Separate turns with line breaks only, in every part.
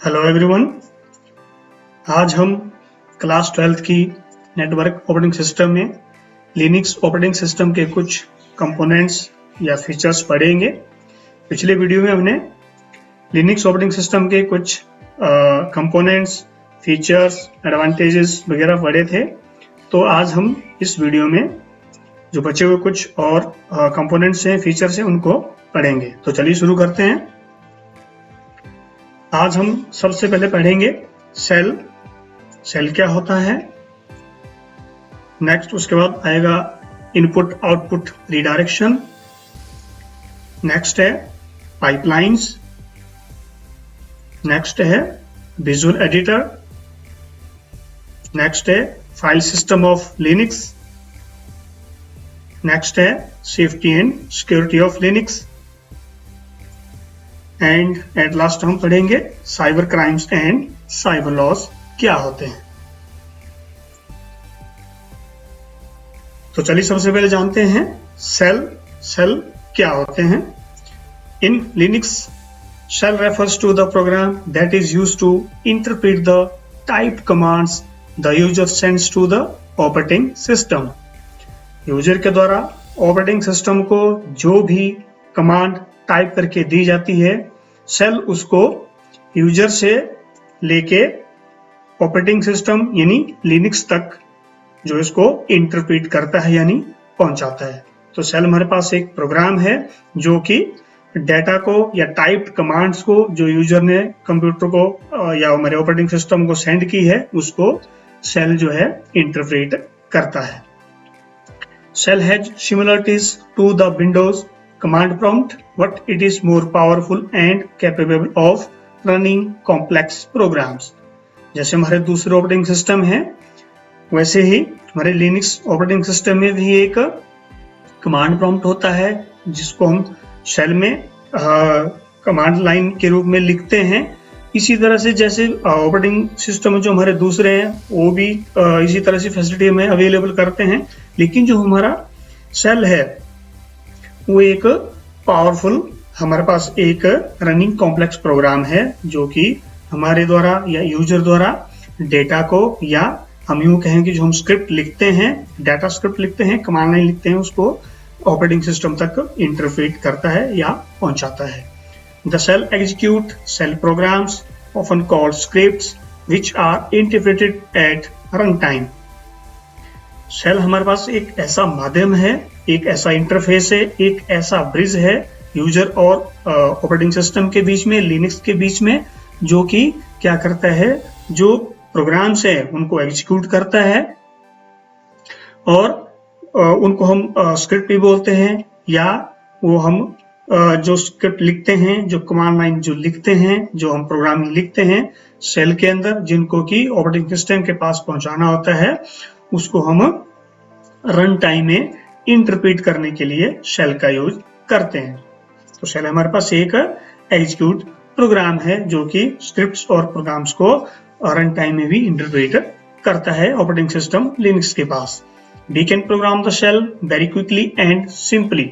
Hello everyone. आज हम class 12th की नेटवर्क ऑपरेटिंग सिस्टम में लिनक्स ऑपरेटिंग सिस्टम के कुछ कंपोनेंट्स या फीचर्स पढ़ेंगे। पिछले वीडियो में हमने लिनक्स ऑपरेटिंग सिस्टम के कुछ कंपोनेंट्स, फीचर्स, एडवांटेजेस वगैरह पढ़े थे। तो आज हम इस वीडियो में जो बचे हुए कुछ और कंपोनेंट्स हैं, फीचर्स हैं, उनको पढ़ेंगे। तो चलिए शुरू करते हैं। आज हम सबसे पहले पढ़ेंगे सेल। सेल क्या होता है। नेक्स्ट उसके बाद आएगा इनपुट आउटपुट रिडायरेक्शन। नेक्स्ट है पाइपलाइंस। नेक्स्ट है विजुअल एडिटर। नेक्स्ट है file system of Linux. Next है safety and security of Linux. And at last हम पढ़ेंगे cyber crimes and cyber laws क्या होते हैं। तो चलिए सबसे पहले जानते हैं सेल। सेल क्या होते हैं। In Linux, shell refers to the program that is used to interpret the type commands the user sends to the operating system. User के द्वारा ऑपरेटिंग सिस्टम को जो भी कमांड टाइप करके दी जाती है, सेल उसको यूजर से लेके ऑपरेटिंग सिस्टम यानी लिनक्स तक जो इसको इंटरप्रेट करता है यानी पहुंचाता है। तो सेल हमारे पास एक प्रोग्राम है जो कि डेटा को या टाइप्ड कमांड्स को जो यूजर ने कंप्यूटर को या हमारे ऑपरेटिंग सिस्टम को सेंड की है, उसको सेल जो है इंटरप्रेट करता है। Shell has similarities to the Windows command prompt, but it is more powerful and capable of running complex programs। जैसे हमारे दूसरे ऑपरेटिंग सिस्टम है, वैसे ही हमारे लिनक्स ऑपरेटिंग सिस्टम में भी एक कमांड प्रॉम्प्ट होता है जिसको हम शेल में कमांड लाइन के रूप में लिखते हैं। इसी तरह से जैसे ऑपरेटिंग सिस्टम जो हमारे दूसरे हैं वो भी इसी तरह से फैसिलिटी हमें अवेलेबल करते हैं, लेकिन जो हमारा शेल है वो एक पावरफुल, हमारे पास एक रनिंग कॉम्प्लेक्स प्रोग्राम है जो कि हमारे द्वारा या यूजर द्वारा डेटा को, या हम यूं कहें कि जो हम स्क्रिप्ट लिखते हैं, डाटा स्क्रिप्ट लिखते हैं, कमांड लाइन लिखते हैं, उसको ऑपरेटिंग सिस्टम तक इंटरप्रेट करता है या पहुंचाता है। The shell execute shell programs often called scripts which are interpreted at run time. Shell हमारे पास एक ऐसा माध्यम है, एक ऐसा इंटरफेस है, एक ऐसा ब्रिज है यूजर और ऑपरेटिंग सिस्टम के बीच में, लिनक्स के बीच में, जो कि क्या करता है, जो प्रोग्राम्स है उनको एग्जीक्यूट करता है और उनको हम स्क्रिप्ट भी बोलते हैं, या वो हम जो स्क्रिप्ट लिखते हैं, जो कमांड लाइन जो लिखते हैं, जो हम प्रोग्रामिंग लिखते हैं शेल के अंदर, जिनको कि ऑपरेटिंग सिस्टम के पास पहुंचाना होता है, उसको हम रन टाइम में इंटरप्रेट करने के लिए शेल का यूज करते हैं। तो शेल हमारे पास एक एग्जीक्यूट प्रोग्राम है जो कि स्क्रिप्ट्स और प्रोग्राम्स को रन टाइम में भी इंटरप्रेट करता है ऑपरेटिंग सिस्टम लिनक्स के पास। We can program the shell very quickly and simply.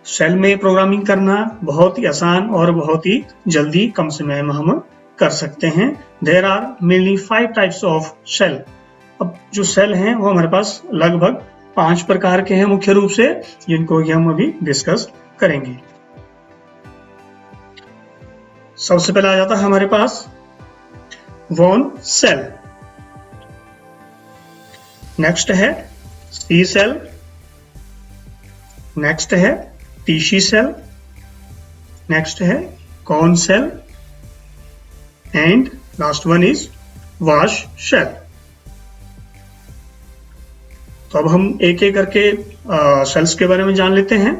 Shell में प्रोग्रामिंग करना बहुत ही आसान और बहुत ही जल्दी, कम समय में हम कर सकते हैं। There are mainly 5 types of shell. अब जो शेल हैं वो हमारे पास लगभग 5 प्रकार के हैं मुख्य रूप से, जिनको हम अभी डिस्कस करेंगे। सबसे पहले आ जाता है हमारे पास वॉन शेल। नेक्स्ट है सी शेल। नेक्स्ट है टीसी शेल। नेक्स्ट है Korn shell and last one is bash shell. तो अब हम एक एक करके शेल्स के बारे में जान लेते हैं।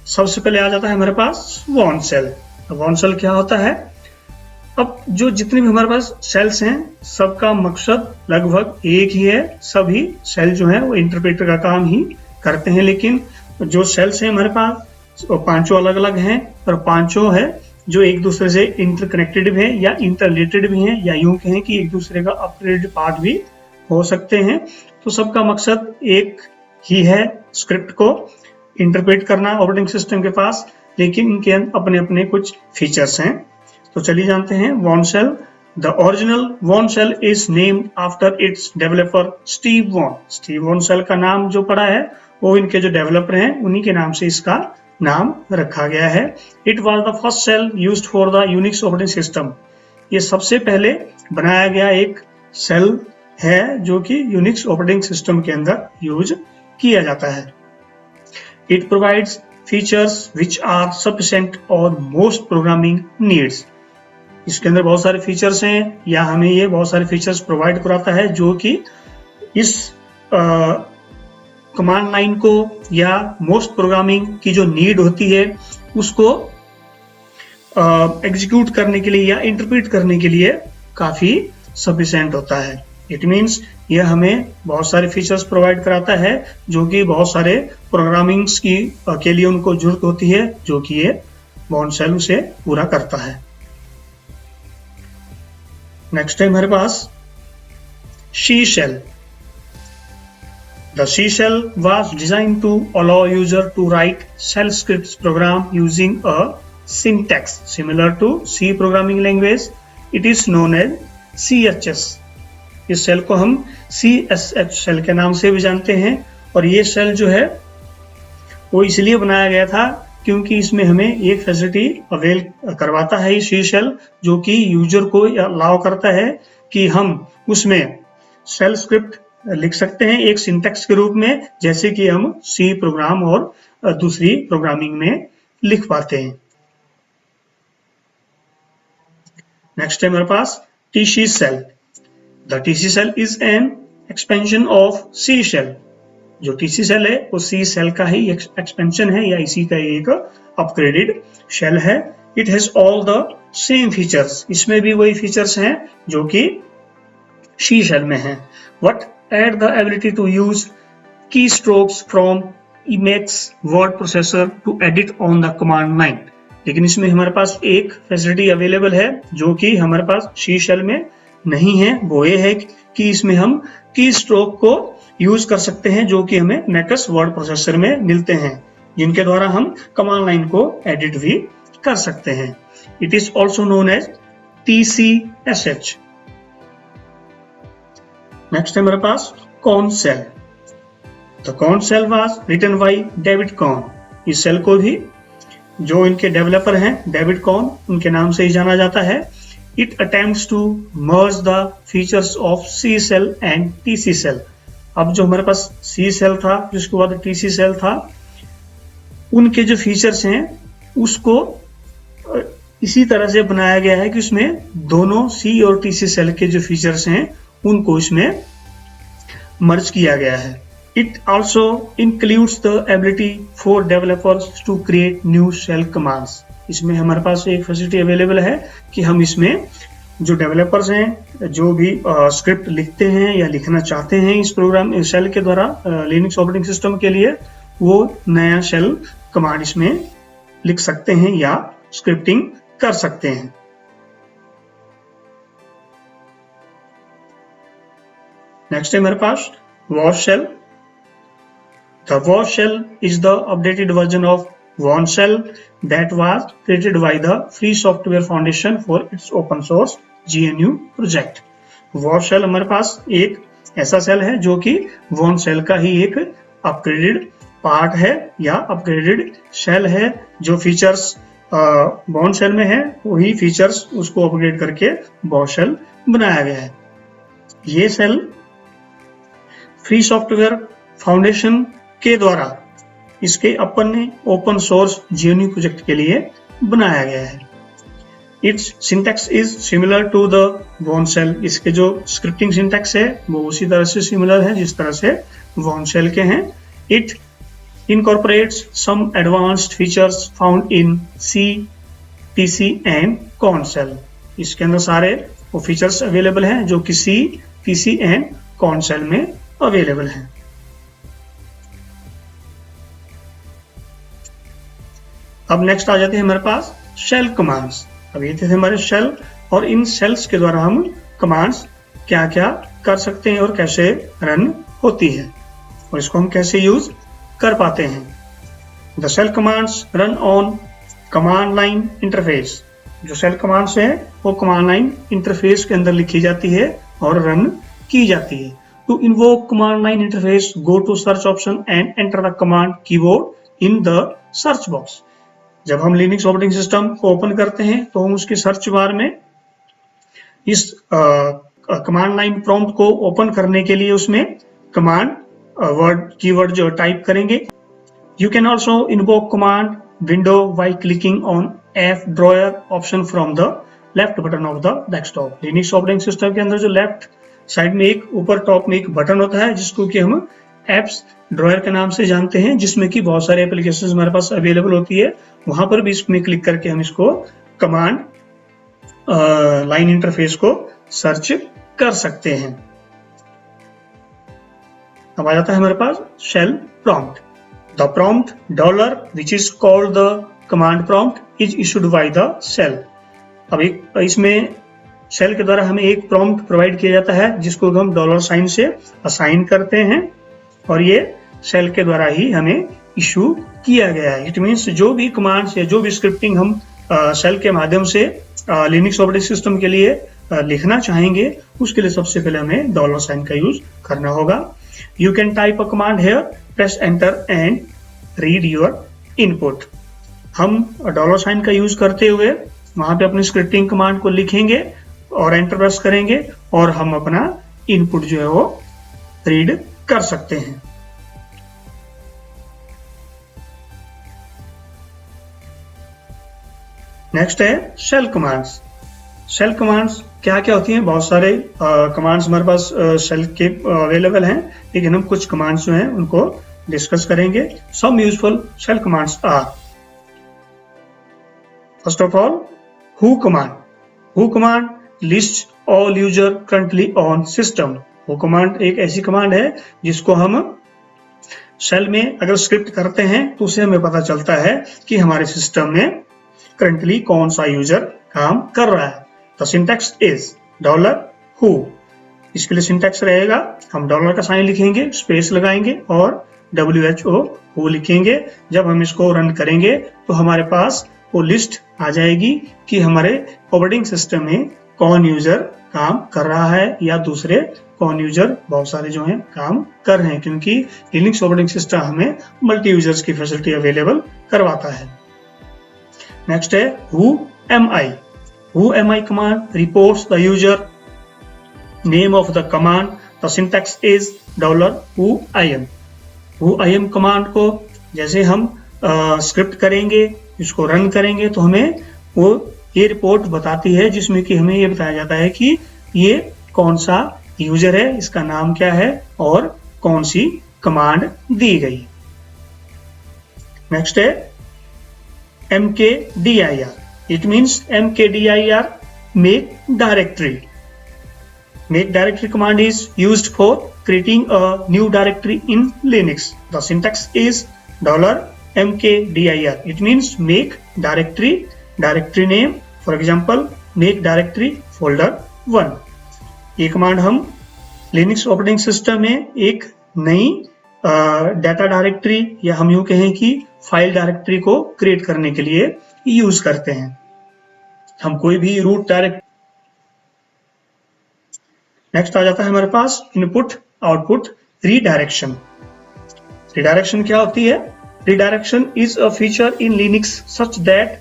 सबसे पहले आ जाता है हमारे पास वॉन शेल। वॉन शेल क्या होता है। अब जो जितने भी हमारे पास शेल्स हैं, सबका मकसद लगभग एक ही है। सभी शेल जो है वो इंटरप्रेटर का काम ही करते हैं, लेकिन जो शेल्स हैं हमारे पास वो 5 अलग अलग हैं, और 5 है जो एक दूसरे से इंटरकनेक्टेड भी है या इंटररिलेटेड भी हैं, या यूं कहें कि एक दूसरे का अपग्रेडेड पार्ट भी हो सकते हैं। तो सबका मकसद एक ही है, स्क्रिप्ट को इंटरप्रेट करना ऑपरेटिंग सिस्टम के पास, लेकिन इनके अपने अपने कुछ फीचर्स हैं। तो चलिए जानते हैं von shell. The original von shell is named after it's developer Steve von. Steve von shell का नाम जो पड़ा है वो इनके जो डेवलपर हैं उन्हीं के नाम से इसका नाम रखा गया है। It was the first shell used for the Unix operating system. ये सबसे पहले बनाया गया एक शेल है जो कि यूनिक्स ऑपरेटिंग सिस्टम के अंदर यूज किया जाता है। It provides features which are sufficient और मोस्ट प्रोग्रामिंग नीड्स। इसके अंदर बहुत सारे फीचर्स हैं या हमें ये बहुत सारे फीचर्स प्रोवाइड कराता है जो कि इस कमांड लाइन को या मोस्ट प्रोग्रामिंग की जो नीड होती है उसको एग्जीक्यूट करने के लिए या इंटरप्रेट करने के लिए काफी सफिशिएंट होता है। इट मीन्स ये हमें बहुत सारे फीचर्स प्रोवाइड कराता है जो कि बहुत सारे प्रोग्रामिंग्स की के लिए उनको जरूरत होती है जो कि ये वॉन शेल उसे पूरा करता है। नेक्स्ट है हमारे पास सी shell. The C shell was designed to allow user to write shell scripts program using a syntax similar to C programming language. It is known as CSS. इस शेल को हम CSS shell के नाम से भी जानते हैं और ये शेल जो है वो इसलिए बनाया गया था क्योंकि इसमें हमें एक फैसिलिटी अवेल करवाता है सी शेल जो कि यूजर को अलाउ करता है कि हम उसमें शेल स्क्रिप्ट लिख सकते हैं एक सिंटैक्स के रूप में जैसे कि हम सी प्रोग्राम और दूसरी प्रोग्रामिंग में लिख पाते हैं। नेक्स्ट है हमारे पास TC shell. The TC shell is an expansion of C shell. जो टीसी शेल है वो सी शेल का ही एक्सपेंशन है या इसी का एक अपग्रेडेड शेल है। It has all the same features. इसमें भी वही फीचर्स हैं जो कि सी शेल में हैं। What add the ability to use keystrokes from Emacs word processor to edit on the command line। लेकिन इसमें हमारे पास एक फैसिलिटी अवेलेबल है जो कि हमारे पास सी शेल में नहीं है। वो ये है कि इसमें हम की स्ट्रोक को यूज कर सकते हैं जो कि हमें मैकस वर्ड प्रोसेसर में मिलते हैं जिनके द्वारा हम कमांड लाइन को एडिट भी कर सकते हैं। It is also known as TCSH। Next है हमारे पास Korn shell. The Korn shell was written by David Korn. इस शेल को भी जो इनके डेवलपर हैं डेविड कॉर्न उनके नाम से ही जाना जाता है। It attempts to merge the features of C shell and T C shell. अब जो हमारे पास सी शेल था जिसके बाद टीसी शेल था उनके जो फीचर्स हैं उसको इसी तरह से बनाया गया है कि उसमें दोनों सी और टीसी शेल के जो फीचर्स हैं उनको इसमें मर्ज किया गया है। It also includes the ability for developers to create new shell commands. इसमें हमारे पास एक फैसिलिटी अवेलेबल है कि हम इसमें जो डेवलपर्स हैं जो भी स्क्रिप्ट लिखते हैं या लिखना चाहते हैं इस प्रोग्राम शेल के द्वारा लिनक्स ऑपरेटिंग सिस्टम के लिए वो नया शेल कमांड इसमें लिख सकते हैं या स्क्रिप्टिंग कर सकते हैं। नेक्स्ट है हमारे पास Bash shell. The Bash shell is the updated version of वॉन shell that was created by the Free Software Foundation for its open source GNU project. Bash shell हमारे पास एक ऐसा शेल है जो कि वॉन शेल का ही एक अपग्रेडेड पार्ट है या अपग्रेडेड शेल है। जो फीचर्स वॉन शेल में है वही फीचर्स उसको अपग्रेड करके वॉश शेल बनाया गया है। ये शेल फ्री सॉफ्टवेयर फाउंडेशन के द्वारा इसके अपने ओपन सोर्स GNU प्रोजेक्ट के लिए बनाया गया है। Its syntax is similar to the वॉन शेल। इसके जो स्क्रिप्टिंग सिंटैक्स है वो उसी तरह से सिमिलर है जिस तरह से वॉन शेल के हैं। It incorporates some advanced features found in C, TC and Corn shell। इसके अंदर सारे वो फीचर्स अवेलेबल हैं जो कि C, TC and Corn shell में अवेलेबल हैं। अब नेक्स्ट आ जाते हैं हमारे पास शेल कमांड्स। अब ये थे हमारे शेल और इन शेल्स के द्वारा हम कमांड्स क्या क्या कर सकते हैं और कैसे रन होती है और इसको हम कैसे यूज कर पाते हैं। The shell commands run on command line interface. जो शेल कमांड्स हैं वो कमांड लाइन इंटरफेस के अंदर लिखी जाती है और रन की जाती है। To invoke command line interface, go to search option and enter the command keyboard in the search box. जब हम लिनक्स ऑपरेटिंग सिस्टम को ओपन करते हैं तो हम उसके सर्च बार में इस कमांड लाइन प्रॉम्प्ट को ओपन करने के लिए उसमें कमांड वर्ड कीवर्ड जो टाइप करेंगे। You can also invoke command window by clicking on F drawer option from the left button of the desktop. Linux operating system के अंदर जो लेफ्ट साइड में एक ऊपर टॉप में एक बटन होता है जिसको कि हम एप्स ड्रॉयर के नाम से जानते हैं, जिसमें कि बहुत सारे एप्लीकेशंस हमारे पास अवेलेबल होती है। वहां पर भी इसमें क्लिक करके हम इसको कमांड लाइन इंटरफेस को सर्च कर सकते हैं। अब आ जाता है हमारे पास shell prompt. The prompt dollar which is called the command prompt is issued by the shell. अब इसमें शेल के द्वारा हमें एक प्रॉम्प्ट प्रोवाइड किया जाता है जिसको हम डॉलर साइन से असाइन करते हैं और ये शेल के द्वारा ही हमें इशू किया गया है। इट मीन्स जो भी कमांड्स या जो भी स्क्रिप्टिंग हम शेल के माध्यम से लिनक्स ऑपरेटिंग सिस्टम के लिए लिखना चाहेंगे उसके लिए सबसे पहले हमें डॉलर साइन का यूज करना होगा। You can type a command here, press enter and read your input. हम डॉलर साइन का यूज करते हुए वहां पे अपनी स्क्रिप्टिंग कमांड को लिखेंगे और एंटर प्रेस करेंगे और हम अपना इनपुट जो है वो रीड कर सकते हैं। नेक्स्ट है शेल कमांड्स। शेल कमांड्स क्या क्या होती हैं? बहुत सारे कमांड्स हमारे पास शेल के अवेलेबल हैं, लेकिन हम कुछ कमांड्स जो हैं उनको डिस्कस करेंगे। Some useful shell commands are, first of all who command. Who command list all user currently on system. Who command एक ऐसी कमांड है जिसको हम शेल में अगर स्क्रिप्ट करते हैं तो उसे हमें पता चलता है कि हमारे सिस्टम में करंटली कौन सा यूजर काम कर रहा है। The syntax is $who। इसके लिए सिंटैक्स रहेगा, हम डॉलर का साइन लिखेंगे, स्पेस लगाएंगे और WHO लिखेंगे। जब हम इसको रन करेंगे तो हमारे पास वो लिस्ट आ जाएगी कि हमारे ऑपरेटिंग सिस्टम में कौन यूजर काम कर रहा है या दूसरे कौन यूजर बहुत सारे जो हैं काम कर रहे हैं, क्योंकि लिनक्स ऑपरेटिंग सिस्टम हमें मल्टी यूजर्स की फैसिलिटी अवेलेबल करवाता है। नेक्स्ट है who am I। who am I command reports the user name of the command। the syntax is $who I am। who I am command को जैसे हम script करेंगे, इसको रन करेंगे तो हमें वो ये रिपोर्ट बताती है जिसमें कि हमें ये बताया जाता है कि ये कौन सा यूजर है, इसका नाम क्या है और कौन सी कमांड दी गई। नेक्स्ट है mkdir। it means mkdir make directory। make directory command is used for creating a new directory in Linux। the syntax is $mkdir। it means make directory, directory name, for example make directory folder 1। ये command हम Linux operating system में एक नई data directory या हम यूं कहें कि फाइल डायरेक्टरी को क्रिएट करने के लिए यूज करते हैं। हम कोई भी रूट डायरेक्ट। नेक्स्ट आ जाता है हमारे पास इनपुट आउटपुट रीडायरेक्शन। रीडायरेक्शन क्या होती है? Redirection is a feature in Linux such that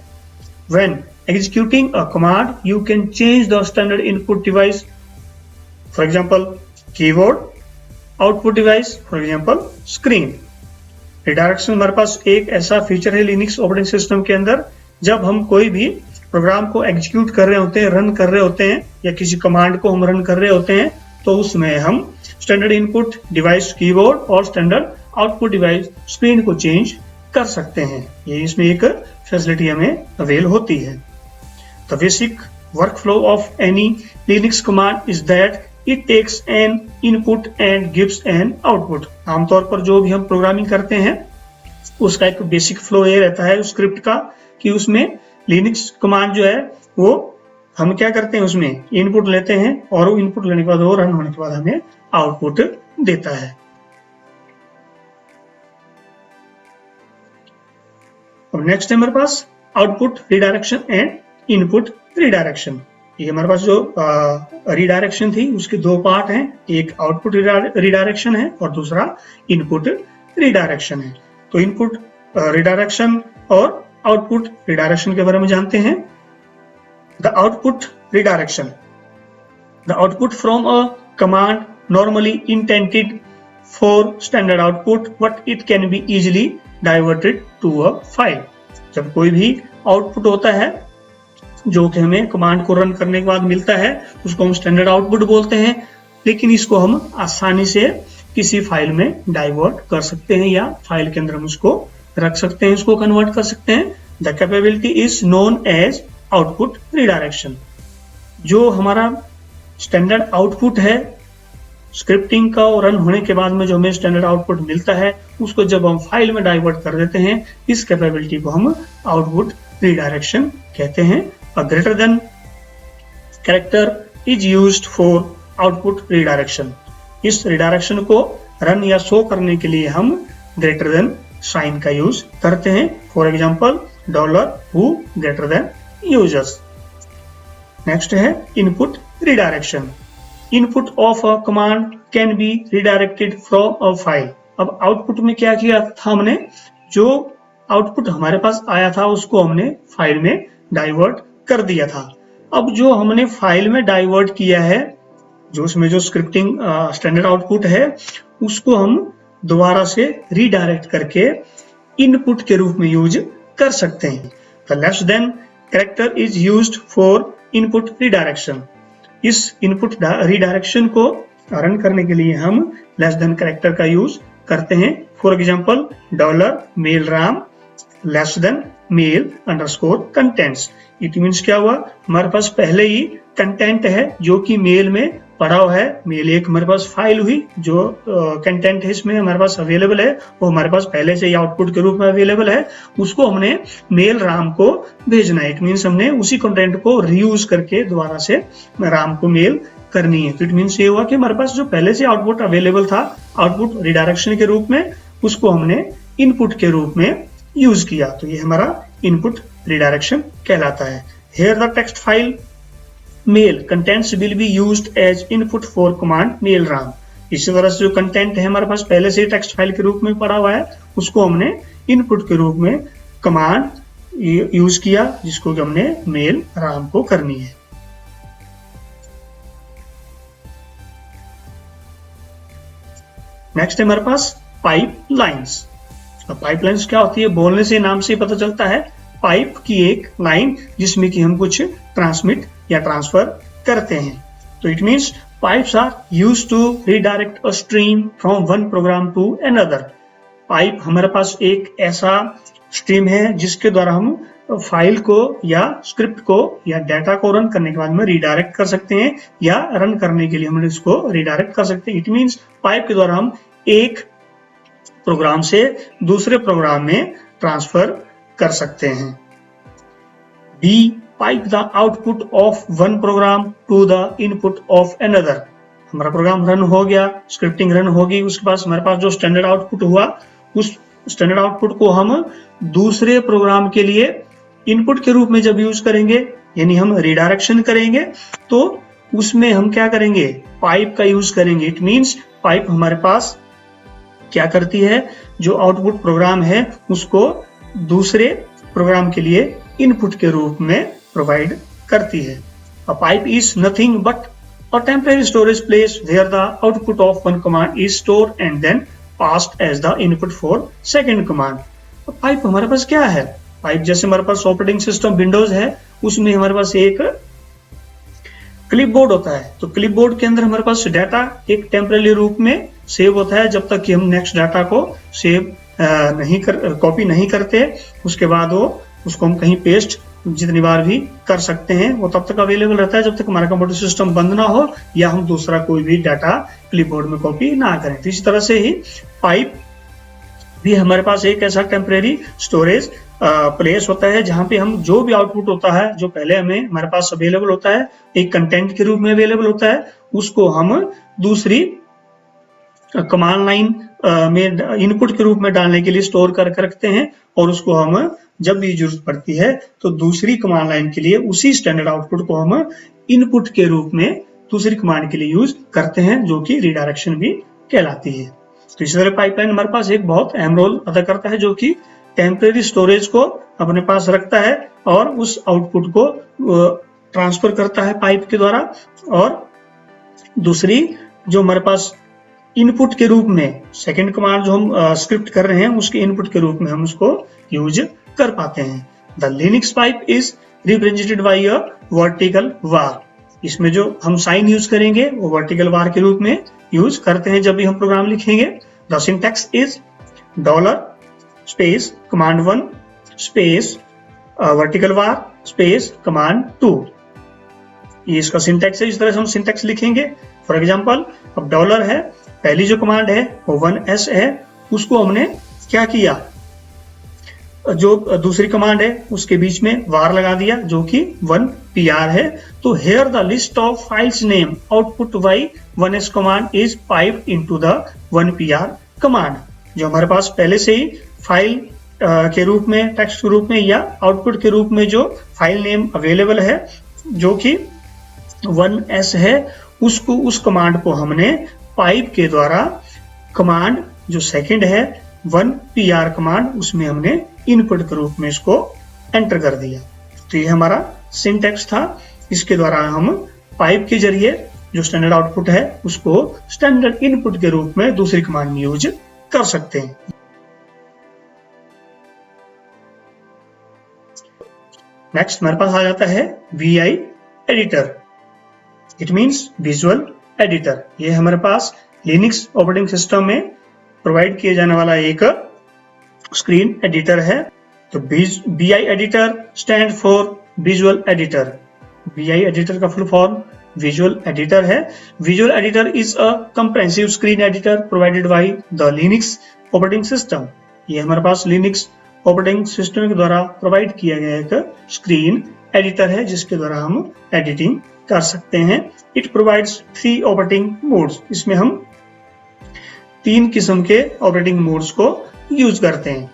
when executing a command you can change the standard input device, for example keyboard, output device for example screen। Redirection हमारे पास एक ऐसा feature है Linux operating system के अंदर, जब हम कोई भी प्रोग्राम को एग्जीक्यूट कर रहे होते हैं, रन कर रहे होते हैं या किसी कमांड को हम रन कर रहे होते हैं तो उसमें हम स्टैंडर्ड इनपुट डिवाइस कीबोर्ड और स्टैंडर्ड आउटपुट डिवाइस स्क्रीन को चेंज कर सकते हैं। ये इसमें एक फैसिलिटी हमें अवेल होती है। The basic workflow of any Linux command is that it takes an input and gives an output। आमतौर पर जो भी हम प्रोग्रामिंग करते हैं उसका एक बेसिक फ्लो ये रहता है स्क्रिप्ट का कि उसमें लिनक्स कमांड जो है वो हम क्या करते हैं, उसमें इनपुट लेते हैं और वो इनपुट लेने के बाद वो रन होने के बाद हमें आउटपुट देता है। अब नेक्स्ट है हमारे पास output redirection and input redirection. ये हमारे पास जो रिडायरेक्शन थी उसके दो पार्ट हैं, एक आउटपुट रिडायरेक्शन है और दूसरा इनपुट रिडायरेक्शन है। तो इनपुट रिडायरेक्शन और आउटपुट रिडायरेक्शन के बारे में जानते हैं। The output redirection, the output from a command normally intended for standard output but it can be easily diverted to a file। जब कोई भी आउटपुट होता है जो कि हमें कमांड को रन करने के बाद मिलता है उसको हम स्टैंडर्ड आउटपुट बोलते हैं, लेकिन इसको हम आसानी से किसी फाइल में डाइवर्ट कर सकते हैं या फाइल के अंदर हम उसको रख सकते हैं, उसको कन्वर्ट कर सकते हैं। The capability is known as output redirection. जो हमारा स्टैंडर्ड आउटपुट है स्क्रिप्टिंग का रन होने के बाद में जो हमें स्टैंडर्ड आउटपुट मिलता है उसको जब हम फाइल में डाइवर्ट कर देते हैं इस कैपेबिलिटी को हम आउटपुट रिडायरेक्शन कहते हैं। A greater than character is used for output redirection. इस रिडायरेक्शन को रन या शो करने के लिए हम ग्रेटर देन साइन का यूज करते हैं। For example $who greater than users. Next है input redirection. Input of a command can be redirected from a file. अब आउटपुट में क्या किया था हमने, जो आउटपुट हमारे पास आया था उसको हमने फाइल में डाइवर्ट कर दिया था। अब जो हमने फाइल में डाइवर्ट किया है, जो उसमें जो स्क्रिप्टिंग स्टैंडर्ड आउटपुट है उसको हम दोबारा से रिडायरेक्ट करके इनपुट के रूप में यूज कर सकते हैं। The less than character is used for input redirection. इस इनपुट रिडायरेक्शन को रन करने के लिए हम लेस देन कैरेक्टर का यूज करते हैं। For example $mailram less than mail underscore contents. It means क्या हुआ, हमारे पास पहले ही कंटेंट है जो कि मेल में पड़ा हुआ है। मेल एक हमारे पास फाइल हुई, जो कंटेंट है इसमें हमारे पास अवेलेबल है वो हमारे पास पहले से ही आउटपुट के रूप में अवेलेबल है, उसको हमने मेल राम को भेजना है। इट मीन्स हमने उसी कंटेंट को रीयूज करके दोबारा से राम को मेल करनी है। तो इट मीन्स ये हुआ कि हमारे पास जो पहले से आउटपुट अवेलेबल था आउटपुट रिडायरेक्शन के रूप में, उसको हमने इनपुट के रूप में यूज किया। तो ये हमारा इनपुट रिडायरेक्शन कहलाता है। Here the text file mail contents will be used as input for command mailram। इसी तरह से जो कंटेंट है हमारे पास पहले से टेक्स्ट फाइल के रूप में पड़ा हुआ है उसको हमने इनपुट के रूप में कमांड यूज किया जिसको कि हमने मेल राम को करनी है। नेक्स्ट है हमारे पास पाइपलाइंस। पाइपलाइंस क्या होती है, बोलने से नाम से पता चलता है पाइप की एक लाइन जिसमें कि हम कुछ ट्रांसमिट या ट्रांसफर करते हैं। तो it means pipes are used to redirect a stream from one program to another. Pipe हमारे पास एक ऐसा स्ट्रीम है जिसके द्वारा हम फाइल को या स्क्रिप्ट को या डाटा को रन करने के बाद में रिडायरेक्ट कर सकते हैं या रन करने के लिए हम इसको रिडायरेक्ट कर सकते हैं। इट मींस पाइप के द्वारा हम एक प्रोग्राम से दूसरे प्रोग्राम में ट्रांसफर कर सकते हैं। Be pipe the output of one program to the input of another. हमारा प्रोग्राम रन हो गया, स्क्रिप्टिंग रन होगी, उसके बाद हमारे पास जो स्टैंडर्ड आउटपुट हुआ उस स्टैंडर्ड आउटपुट को हम दूसरे प्रोग्राम के लिए इनपुट के रूप में जब यूज करेंगे यानी हम रिडायरेक्शन करेंगे तो उसमें हम क्या करेंगे, पाइप का यूज करेंगे। इट मींस पाइप हमारे पास क्या करती है, जो आउटपुट प्रोग्राम है उसको दूसरे प्रोग्राम के लिए इनपुट के रूप में प्रोवाइड करती है। A pipe is nothing but a temporary storage place where the output of one command is stored and then passed as the input for second command. Pipe हमारे पास क्या है, पाइप जैसे हमारे पास ऑपरेटिंग सिस्टम विंडोज है उसमें हमारे पास एक क्लिपबोर्ड होता है। तो क्लिपबोर्ड के अंदर हमारे पास डाटा एक टेम्परेरी रूप में सेव होता है जब तक कि हम नेक्स्ट डाटा को सेव कॉपी नहीं करते। उसके बाद वो उसको हम कहीं पेस्ट जितनी बार भी कर सकते हैं, वो तब तक अवेलेबल रहता है जब तक हमारा कंप्यूटर सिस्टम बंद ना हो या हम दूसरा कोई भी डाटा क्लिपबोर्ड में कॉपी ना करें। तो इसी तरह से ही पाइप भी हमारे पास एक ऐसा टेम्परेरी स्टोरेज प्लेस होता है जहां पे हम जो भी आउटपुट होता है जो पहले हमें हमारे पास अवेलेबल होता है एक कंटेंट के रूप में अवेलेबल होता है उसको हम दूसरी कमांड लाइन में इनपुट के रूप में डालने के लिए स्टोर करके रखते हैं और उसको हम जब भी जरूरत पड़ती है तो दूसरी कमांड लाइन के लिए उसी स्टैंडर्ड आउटपुट को हम इनपुट के रूप में दूसरी कमांड के लिए यूज करते हैं, जो कि रिडायरेक्शन भी कहलाती है। तो इसी तरह पाइपलाइन हमारे पास एक बहुत अहम रोल अदा करता है, जो कि टेम्परेरी स्टोरेज को अपने पास रखता है और उस आउटपुट को ट्रांसफर करता है पाइप के द्वारा, और दूसरी जो हमारे पास इनपुट के रूप में सेकंड कमांड जो हम स्क्रिप्ट कर रहे हैं उसके इनपुट के रूप में हम उसको यूज कर पाते हैं। The Linux pipe is represented by a vertical bar. इसमें जो हम साइन यूज करेंगे वो वर्टिकल वार के रूप में यूज करते हैं जब भी हम प्रोग्राम लिखेंगे। The syntax is dollar space command 1 space vertical war space command 2। ये इसका सिंटैक्स है। इस तरह से हम सिंटैक्स लिखेंगे। फॉर एग्जांपल, अब डॉलर है, पहली जो कमांड है वो 1s है, उसको हमने क्या किया, जो दूसरी कमांड है उसके बीच में वार लगा दिया जो कि 1pr है। तो here the list of files name output by 1s command is piped into the 1pr command. जो हमारे पास पहले से ही फाइल के रूप में, टेक्स्ट के रूप में या आउटपुट के रूप में जो फाइल नेम अवेलेबल है जो कि 1s है, उसको उस कमांड को हमने पाइप के द्वारा कमांड जो सेकंड है 1pr कमांड, उसमें हमने इनपुट के रूप में इसको एंटर कर दिया। तो ये हमारा सिंटैक्स था। इसके द्वारा हम पाइप के जरिए जो स्टैंडर्ड आउटपुट है उसको स्टैंडर्ड इनपुट के रूप में दूसरी कमांड में यूज कर सकते हैं। नेक्स्ट हमारे पास आ जाता है VI editor. It means visual editor. ये हमारे पास लिनक्स ऑपरेटिंग सिस्टम में प्रोवाइड किया जाने वाला एक स्क्रीन एडिटर है। तो VI editor stand for visual editor. VI editor का फुल फॉर्म विजुअल एडिटर है। Visual editor is a comprehensive screen editor provided by the Linux operating system. ये हमारे पास लिनक्स ऑपरेटिंग सिस्टम के द्वारा प्रोवाइड किया गया एक स्क्रीन एडिटर है जिसके द्वारा हम एडिटिंग कर सकते हैं। It provides 3 operating modes. इसमें हम 3 किस्म के ऑपरेटिंग मोड्स को यूज करते हैं।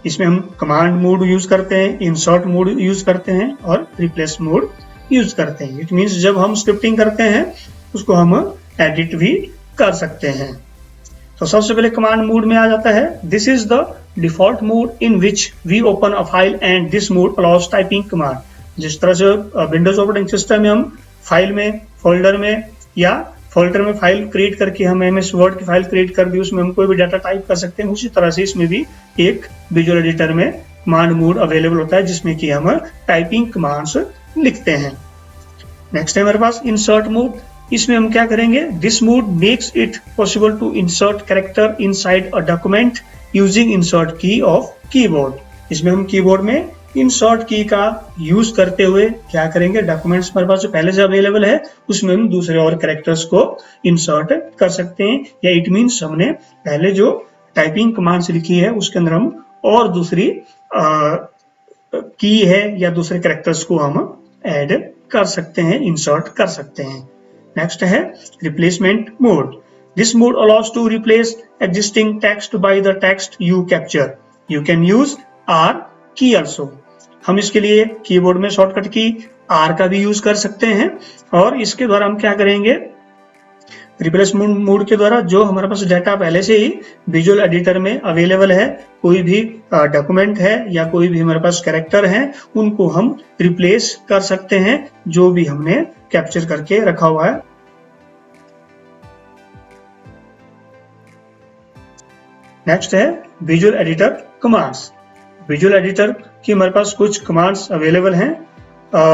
इसमें हम कमांड मोड यूज करते हैं, इंसर्ट मोड यूज करते हैं और रिप्लेस मोड यूज करते हैं। इट मींस जब हम स्क्रिप्टिंग करते हैं उसको हम एडिट भी कर सकते हैं। तो सबसे पहले कमांड मोड में आ जाता है। This is the default mode in which we open a file and this mode allows typing command. जिस तरह से विंडोज ऑपरेटिंग सिस्टम में हम फाइल में, फोल्डर में या फोल्डर में फाइल क्रिएट करके हम MS वर्ड की फाइल क्रिएट कर दी, उसमें हम कोई भी डाटा टाइप कर सकते हैं, उसी तरह से इसमें भी एक विजुअल एडिटर में कमांड मोड अवेलेबल होता है जिसमें कि हम टाइपिंग कमांड्स लिखते हैं। नेक्स्ट है हमारे पास इंसर्ट मोड। इसमें हम क्या करेंगे, this mode makes it possible to insert character inside a document using insert key of keyboard. इसमें हम कीबोर्ड में इंसर्ट की का यूज करते हुए क्या करेंगे, डॉक्यूमेंट्स हमारे पास जो पहले से अवेलेबल है उसमें हम दूसरे और कैरेक्टर्स को इंसर्ट कर सकते हैं। या इट मींस हमने पहले जो टाइपिंग कमांड्स लिखी है उसके अंदर हम और दूसरी की है या दूसरे कैरेक्टर्स को हम ऐड कर सकते हैं, इंसर्ट कर सकते हैं। नेक्स्ट है replacement mode. This mode allows to replace existing text by the text you capture. You can use R key also. हम इसके लिए कीबोर्ड में शॉर्टकट की R का भी यूज कर सकते हैं और इसके द्वारा हम क्या करेंगे, रिप्लेसमेंट मोड के द्वारा जो हमारे पास डाटा पहले से ही विजुअल एडिटर में अवेलेबल है, कोई भी डॉक्यूमेंट है या कोई भी हमारे पास कैरेक्टर है, उनको हम रिप्लेस कर सकते हैं जो भी हमने कैप्चर करके रखा हुआ है। नेक्स्ट है visual editor commands. Visual editor की हमारे पास कुछ कमांड्स अवेलेबल हैं।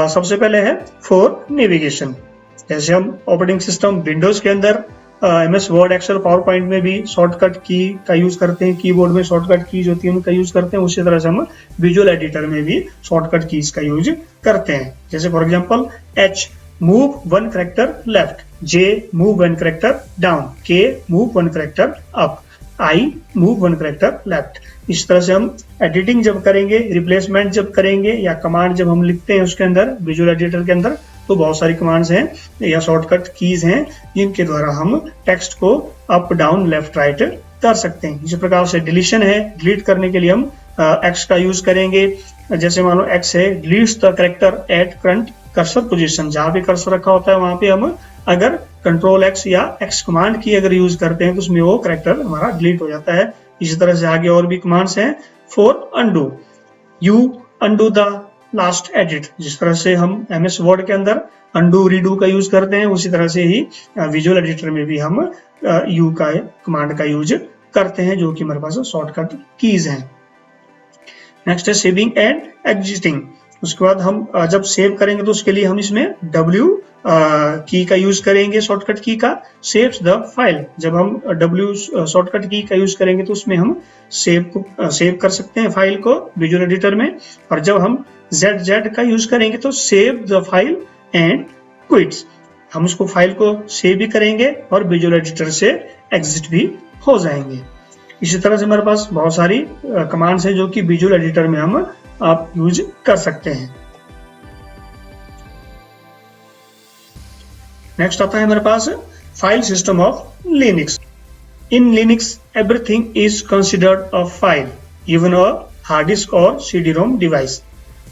सबसे पहले है फॉर नेविगेशन। जैसे हम ऑपरेटिंग सिस्टम विंडोज के अंदर MS Word, Excel, PowerPoint में भी शॉर्टकट की का यूज करते हैं, कीबोर्ड में शॉर्टकट की जो होती है उनका यूज करते हैं, उसी तरह से हम विजुअल एडिटर में भी शॉर्टकट कीज का यूज करते हैं। जैसे for example H move 1 character left, J move 1 character down, K move 1 character up, I move 1 character left. इस तरह से हम एडिटिंग जब करेंगे, रिप्लेसमेंट जब करेंगे या कमांड जब हम लिखते हैं उसके अंदर विजुअल एडिटर के अंदर, तो बहुत सारी कमांड्स हैं या शॉर्टकट कीज हैं जिनके द्वारा हम टेक्स्ट को अप, डाउन, लेफ्ट, राइट कर सकते हैं। इसी प्रकार से डिलीशन है, डिलीट करने के लिए हम एक्स का यूज करेंगे। जैसे मानो एक्स है, deletes the character at current cursor position, जहां पे कर्सर रखा होता है वहां पे हम अगर कंट्रोल एक्स या एक्स कमांड की अगर यूज करते हैं तो उसमें वो कैरेक्टर हमारा डिलीट हो जाता है। इसी तरह से आगे और भी कमांड्स हैं। For undo, you undo the last edit, जिस तरह से हम एमएस वर्ड के अंदर अनडू रीडू का यूज करते हैं उसी तरह से ही विजुअल एडिटर में भी हम यू का कमांड का यूज करते हैं, जो कि हमारे पास शॉर्टकट कीज हैं। नेक्स्ट है सेविंग एंड एग्जिटिंग। उसके बाद हम जब सेव करेंगे तो उसके लिए हम इसमें W की का यूज करेंगे, शॉर्टकट की का। सेव्स द फाइल, जब हम W शॉर्टकट की का यूज करेंगे तो उसमें हम सेव कर सकते हैं फाइल को विजुअल एडिटर में। और जब हम ZZ का यूज करेंगे तो save the file and quits, हम उसको फाइल को सेव भी करेंगे और विजुअल एडिटर से एग्जिट भी हो जाएंगे। इसी तरह से हमारे पास बहुत सारी कमांड्स हैं जो कि विजुअल एडिटर में हम आप यूज कर सकते हैं। नेक्स्ट आता है हमारे पास file system of Linux. In Linux everything is considered a file, even a hard disk और CD-ROM device.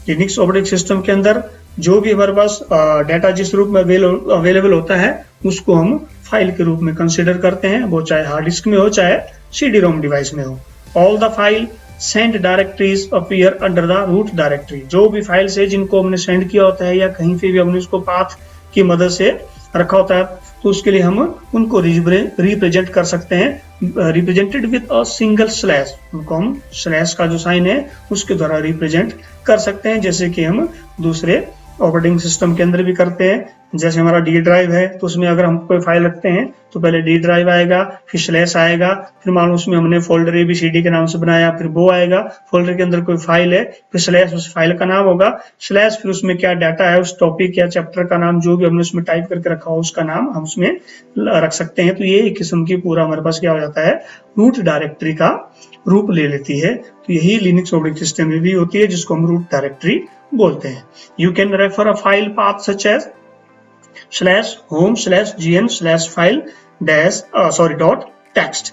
Linux operating system के अंदर जो भी हमारे पास डाटा जिस रूप में अवेलेबल होता है उसको हम फाइल के रूप में कंसिडर करते हैं, वो चाहे हार्ड डिस्क में हो चाहे CD-ROM डिवाइस में हो। All the file send directories appear under the root directory, जो भी फाइल्स है जिनको हमने सेंड किया होता है या कहीं पे भी हमने उसको पाथ की मदद से रखा होता है तो उसके लिए हम उनको रिप्रेजेंट कर सकते हैं, represented with a single slash. उनको हम स्लैश का जो साइन है उसके द्वारा रिप्रेजेंट कर सकते हैं, जैसे कि हम दूसरे ऑपरेटिंग सिस्टम के अंदर भी करते हैं। जैसे हमारा डी ड्राइव है तो उसमें अगर हम कोई फाइल रखते हैं तो पहले डी ड्राइव आएगा, फिर स्लैश आएगा, फिर मान लो उसमें हमने फोल्डर ABCD के नाम से बनाया, फिर वो आएगा, फोल्डर के अंदर कोई फाइल है, फिर स्लैश उस फाइल का नाम होगा, स्लैश फिर उसमें क्या डाटा है उस टॉपिक या चैप्टर का नाम, जो भी हमने उसमें टाइप करके रखा हो उसका नाम हम उसमें रख सकते हैं। तो ये एक किस्म की पूरा हमारे पास क्या हो जाता है, रूट डायरेक्टरी का रूप ले लेती है। तो यही लिनक्स ऑपरेटिंग सिस्टम में भी होती है, जिसको हम रूट डायरेक्टरी बोलते हैं। You can refer a file path such as /home/gn/file-dot-text।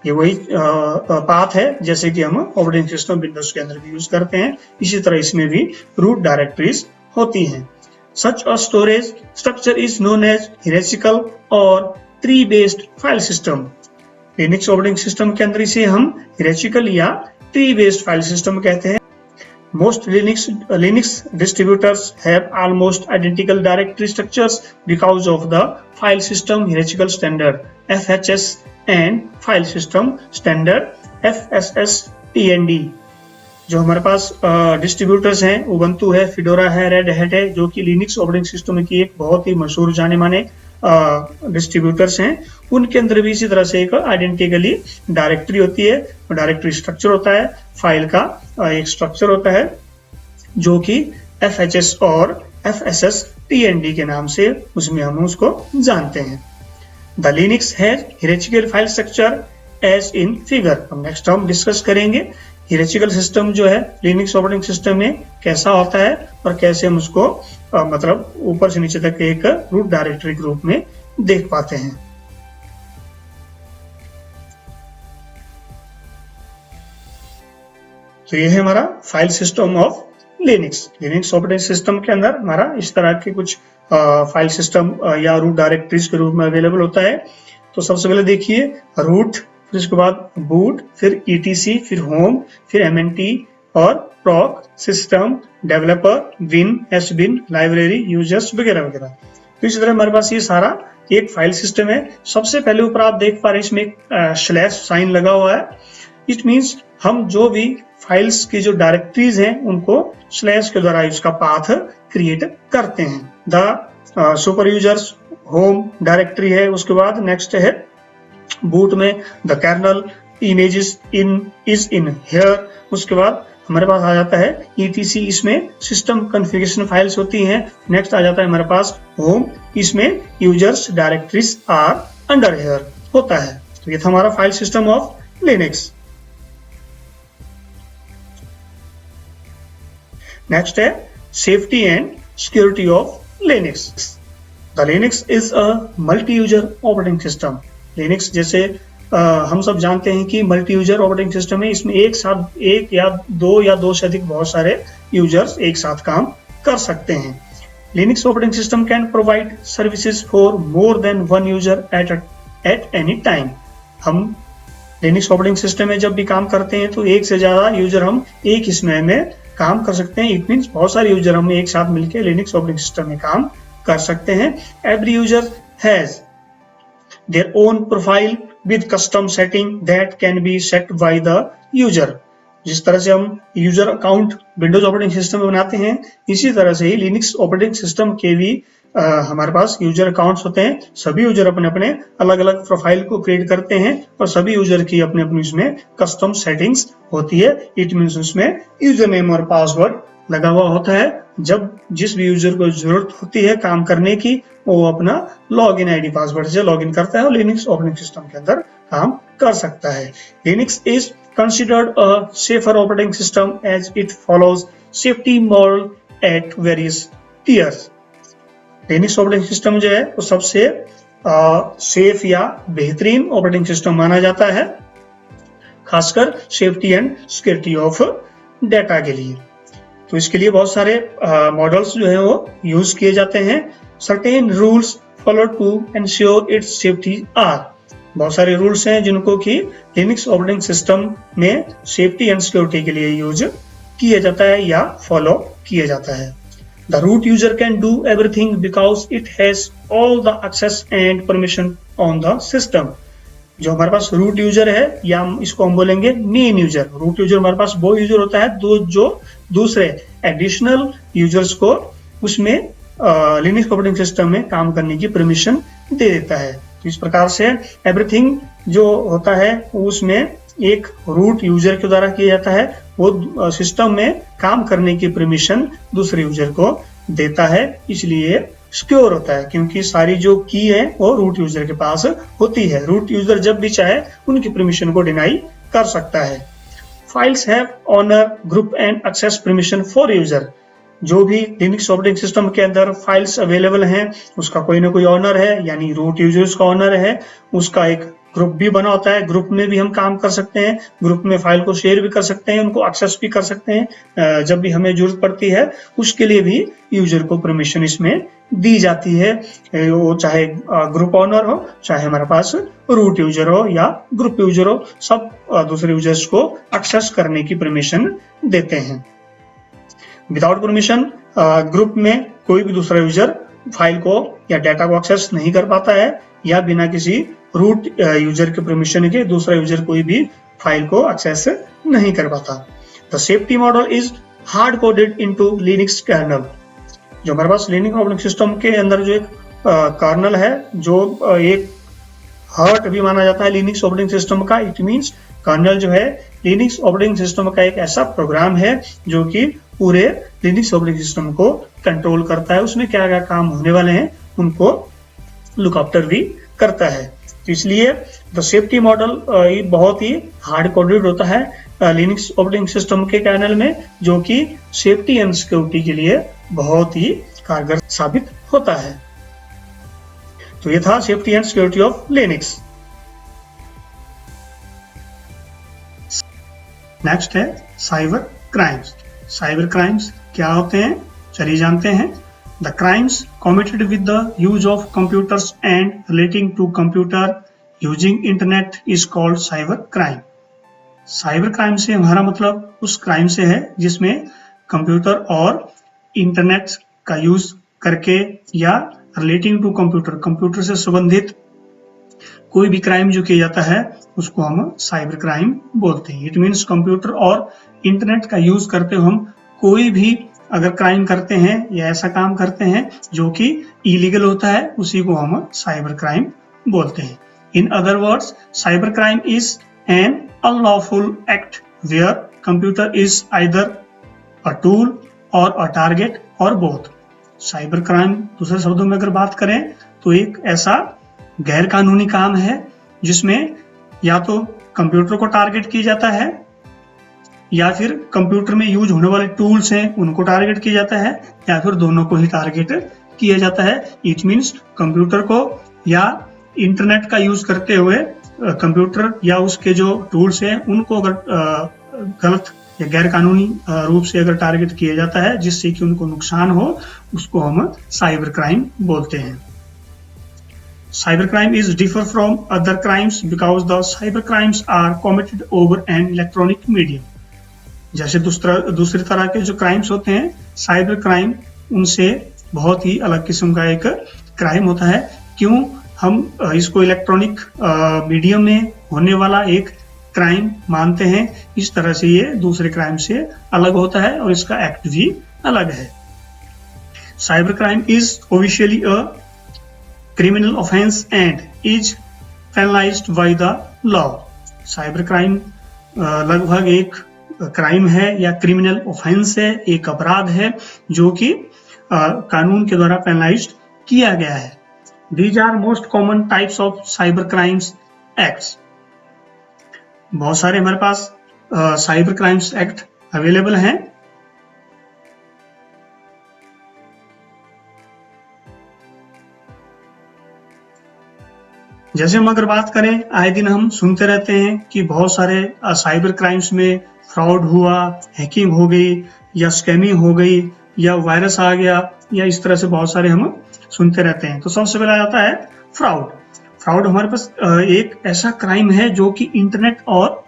ये वही पाथ है जैसे कि हम ऑपरेटिंग सिस्टम विंडोज के अंदर भी यूज करते हैं, इसी तरह इसमें भी रूट डायरेक्टरीज होती हैं। Such a storage structure is known as hierarchical और tree based file system. Linux operating system के अंदर इसे हम हियरार्चिकल या ट्री बेस्ड फाइल सिस्टम कहते हैं। Most Linux distributors have almost identical directory structures because of the file system hierarchical standard FHS and file system standard FSS/TND। जो हमारे पास distributors हैं, उबंटू है, फिडोरा है, रेड हैट है, जो कि लिनक्स ऑपरेटिंग सिस्टम की एक बहुत ही मशहूर जाने माने डिस्ट्रीब्यूटर्स हैं। उनके अंदर भी इसी तरह से एक आइडेंटिकली डायरेक्टरी होती है, डायरेक्टरी स्ट्रक्चर होता है, फाइल का एक स्ट्रक्चर होता है जो कि FHS और FSS/TND के नाम से उसमें हम उसको जानते हैं। The Linux has hierarchical file structure as in figure. अब नेक्स्ट हम डिस्कस करेंगे हियरार्चिकल सिस्टम जो है लिनक्स ऑपरेटिंग सिस्टम में कैसा होता है और कैसे हम उसको मतलब ऊपर से नीचे तक एक रूट डायरेक्टरी के रूप में देख पाते हैं। तो ये है हमारा file system of Linux. Linux operating system के अंदर हमारा इस तरह के कुछ फाइल सिस्टम या रूट डायरेक्टरीज के रूप में अवेलेबल होता है। तो सबसे पहले देखिए रूट, फिर उसके बाद बूट, फिर ETC, फिर होम, फिर MNT और proc, system, developer, bin, SBIN, library, users वगैरह वगैरह। तो इसी तरह हमारे पास ये सारा एक फाइल सिस्टम है। सबसे पहले ऊपर आप देख पा रहे हैं इसमें एक स्लैश साइन लगा हुआ है। इट मीन्स हम जो भी फाइल्स की जो डायरेक्टरीज हैं उनको स्लैश के द्वारा उसका पाथ क्रिएट करते हैं। The super users home directory है। उसके बाद नेक्स्ट है बूट में the kernel images is in here. उसके बाद हमारे पास आ जाता है ETC, इसमें सिस्टम कॉन्फ़िगरेशन फाइल्स होती हैं। नेक्स्ट आ जाता है हमारे पास होम, इसमें users directories are under here होता है। तो ये था हमारा file system of Linux. Next है safety and security of Linux. The Linux is a multi user operating system. Linux जैसे हम सब जानते हैं कि मल्टी यूजर ऑपरेटिंग सिस्टम है, इसमें एक साथ एक या दो से अधिक बहुत सारे यूजर्स एक साथ काम कर सकते हैं। Linux operating system can provide services for more than one user at any time. हम लिनक्स ऑपरेटिंग सिस्टम में जब भी काम करते हैं तो एक से ज्यादा यूजर हम एक ही समय में काम कर सकते हैं। इट मीन्स बहुत सारे यूजर हम एक साथ मिलकर लिनक्स ऑपरेटिंग सिस्टम में काम कर सकते हैं। Every user has their own profile with custom setting that can be set by the user। जिस तरह से हम user account Windows operating system में बनाते हैं, इसी तरह से ही लिनक्स ऑपरेटिंग सिस्टम के भी हमारे पास यूजर अकाउंट्स होते हैं। सभी यूजर अपने अपने अलग अलग प्रोफाइल को क्रिएट करते हैं और सभी यूजर की अपने अपनी उसमें कस्टम सेटिंग्स होती है। इट मीन्स उसमें यूजर नेम और पासवर्ड लगा हुआ होता है। जब जिस भी यूजर को जरूरत होती है काम करने की, वो अपना लॉगिन आईडी पासवर्ड से लॉगिन करता है और लिनक्स ऑपरेटिंग सिस्टम के अंदर काम कर सकता है। Linux is considered a safer operating system as it follows safety model at various tiers. Linux operating system जो है वो सबसे सेफ या बेहतरीन ऑपरेटिंग सिस्टम माना जाता है, खासकर safety and security of data के लिए। तो इसके लिए बहुत सारे मॉडल्स जो है वो यूज किए जाते हैं। Certain rules follow to ensure its safety are. बहुत सारे रूल्स हैं जिनको कि लिनक्स ऑपरेटिंग सिस्टम में सेफ्टी एंड सिक्योरिटी के लिए यूज किया जाता है या फॉलो किया जाता है। The root user can do everything because it has all the access and permission on the system. जो हमारे पास रूट यूजर है या इसको हम बोलेंगे मेन यूजर। रूट यूजर हमारे पास वो यूजर होता है जो दूसरे एडिशनल यूजर्स को उसमें लिनक्स ऑपरेटिंग सिस्टम में काम करने की परमिशन दे देता है। तो इस प्रकार से एवरीथिंग जो होता है उसमें एक रूट यूजर के द्वारा किया जाता है। वो सिस्टम में काम करने की परमिशन दूसरे यूजर को देता है, इसलिए सिक्योर होता है, क्योंकि सारी जो की है वो रूट यूजर के पास होती है। रूट यूजर जब भी चाहे उनकी परमिशन को डिनाई कर सकता है। Files have owner group and access permission for user. जो भी लिनक्स ऑपरेटिंग सिस्टम के अंदर फाइल्स अवेलेबल हैं उसका कोई ना कोई ऑनर है, यानी रूट यूजर्स का ऑनर है। उसका एक ग्रुप भी बना होता है, ग्रुप में भी हम काम कर सकते हैं, ग्रुप में फाइल को शेयर भी कर सकते हैं, उनको एक्सेस भी कर सकते हैं जब भी हमें जरूरत पड़ती है। उसके लिए भी यूजर को परमिशन इसमें दी जाती है, वो चाहे ग्रुप ऑनर हो, चाहे हमारे पास रूट यूजर हो या ग्रुप यूजर हो, सब दूसरे यूजर्स को एक्सेस करने की परमिशन देते हैं। विदाउट परमिशन ग्रुप में कोई भी दूसरा यूजर फाइल को या डाटा को एक्सेस नहीं कर पाता है, या बिना किसी रूट यूजर के परमिशन के दूसरा यूजर कोई भी फाइल को एक्सेस नहीं कर पाता। The safety model is hard coded into Linux kernel. जो हमारे पास लिनक्स ऑपरेटिंग सिस्टम के अंदर जो एक कर्नल है, जो एक हार्ट भी माना जाता है लिनक्स ऑपरेटिंग सिस्टम का। इट मींस कर्नल जो है लिनक्स ऑपरेटिंग सिस्टम का एक ऐसा प्रोग्राम है जो कि पूरे लिनक्स ऑपरेटिंग सिस्टम को कंट्रोल करता है। उसमें क्या क्या काम होने वाले हैं उनको लुक आफ्टर भी करता है। तो इसलिए द सेफ्टी मॉडल बहुत ही हार्ड कोडेड होता है लिनक्स ऑपरेटिंग सिस्टम के कर्नल में, जो कि सेफ्टी एंड सिक्योरिटी के लिए बहुत ही कारगर साबित होता है। तो ये था safety and security of Linux. Next है साइबर क्राइम्स। साइबर क्राइम्स क्या होते हैं चलिए जानते हैं। The crimes committed with the use of computers and relating to computer using internet is called cyber crime। Cyber crime से हमारा मतलब उस क्राइम से है जिसमें कंप्यूटर और इंटरनेट का यूज करके या रिलेटिंग टू कंप्यूटर, कंप्यूटर से संबंधित कोई भी क्राइम जो किया जाता है उसको हम साइबर क्राइम बोलते हैं। इट मीन्स कंप्यूटर और इंटरनेट का यूज करते हुए हम कोई भी अगर क्राइम करते हैं या ऐसा काम करते हैं जो कि इलीगल होता है, उसी को हम साइबर क्राइम बोलते हैं। In other words, cyber crime is an unlawful act where computer is either a tool or a target or both. Cyber crime दूसरे शब्दों में अगर बात करें तो एक ऐसा गैर कानूनी काम है जिसमें या तो कंप्यूटर को टारगेट किया जाता है या फिर कंप्यूटर में यूज होने वाले टूल्स हैं उनको टारगेट किया जाता है, या फिर दोनों को ही टारगेट किया जाता है। इट मीन्स कंप्यूटर को या इंटरनेट का यूज करते हुए कंप्यूटर या उसके जो टूल्स हैं उनको अगर गलत या गैर कानूनी रूप से अगर टारगेट किया जाता है जिससे कि उनको नुकसान हो, उसको हम साइबर क्राइम बोलते हैं। Cyber crime is differ from other crimes because the cyber crimes are committed over an electronic medium. जैसे दूसरी तरह के जो क्राइम्स होते हैं, साइबर क्राइम उनसे बहुत ही अलग किस्म का एक क्राइम होता है। क्यों? हम इसको इलेक्ट्रॉनिक मीडियम में होने वाला एक क्राइम मानते हैं, इस तरह से ये दूसरे क्राइम से अलग होता है और इसका एक्ट भी अलग है। Cyber crime is officially a criminal offence and is penalised by the law. Cyber crime लगभग एक क्राइम है या क्रिमिनल ऑफेंस है, एक अपराध है जो कि कानून के द्वारा पेनलाइज्ड किया गया है। These are most common types of cyber crimes acts. बहुत सारे हमारे पास साइबर क्राइम्स एक्ट अवेलेबल हैं। जैसे हम अगर बात करें, आए दिन हम सुनते रहते हैं कि बहुत सारे साइबर क्राइम्स में फ्रॉड हुआ, हैकिंग हो गई या स्कैमिंग हो गई या वायरस आ गया या इस तरह से बहुत सारे हम सुनते रहते हैं। तो सबसे पहला आता है फ्रॉड। फ्रॉड हमारे पास एक ऐसा क्राइम है जो कि इंटरनेट और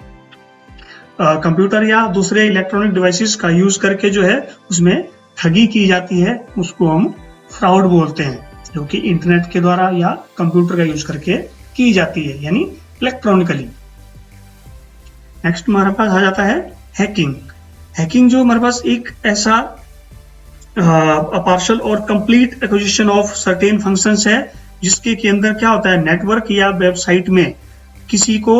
कंप्यूटर या दूसरे इलेक्ट्रॉनिक डिवाइसेस का यूज करके जो है उसमें ठगी की जाती है, उसको हम फ्रॉड बोलते हैं, जो कि इंटरनेट के द्वारा या कंप्यूटर का यूज करके की जाती है, यानी इलेक्ट्रॉनिकली। नेक्स्ट हमारे पास आ जाता है हैकिंग। हैकिंग जो हमारे पास एक ऐसा पार्शल और complete acquisition of certain functions है जिसके के अंदर क्या होता है, नेटवर्क या वेबसाइट में किसी को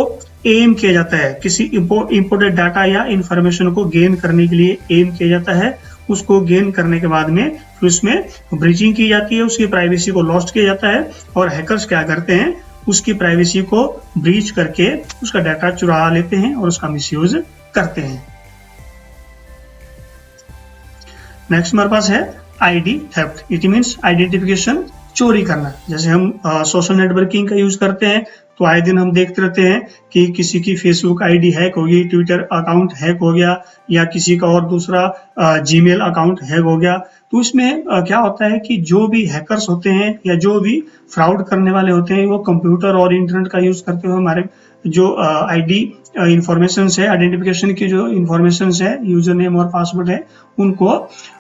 एम किया जाता है, किसी इंपोर्टेड डाटा या इंफॉर्मेशन को गेन करने के लिए एम किया जाता है। उसको गेन करने के बाद में फिर उसमें ब्रीचिंग की जाती है, उसकी प्राइवेसी को लॉस्ट किया जाता है और हैकर्स क्या करते हैं, उसकी प्राइवेसी को ब्रीच करके उसका डाटा चुरा लेते हैं और उसका मिसयूज करते हैं। नेक्स्ट हमारे पास है ID theft. It means identification चोरी करना। जैसे हम सोशल नेटवर्किंग का यूज करते हैं तो आए दिन हम देखते रहते हैं कि किसी की फेसबुक आईडी हैक हो गई, ट्विटर अकाउंट हैक हो गया या किसी का और दूसरा जीमेल अकाउंट हैक हो गया। तो इसमें क्या होता है कि जो भी हैकर्स होते हैं या जो भी फ्रॉड करने वाले होते हैं वो कंप्यूटर और इंटरनेट का यूज करते हुए हमारे जो आईडी इंफॉर्मेशन है, आइडेंटिफिकेशन की जो इंफॉर्मेशन है, यूजर नेम और पासवर्ड है, उनको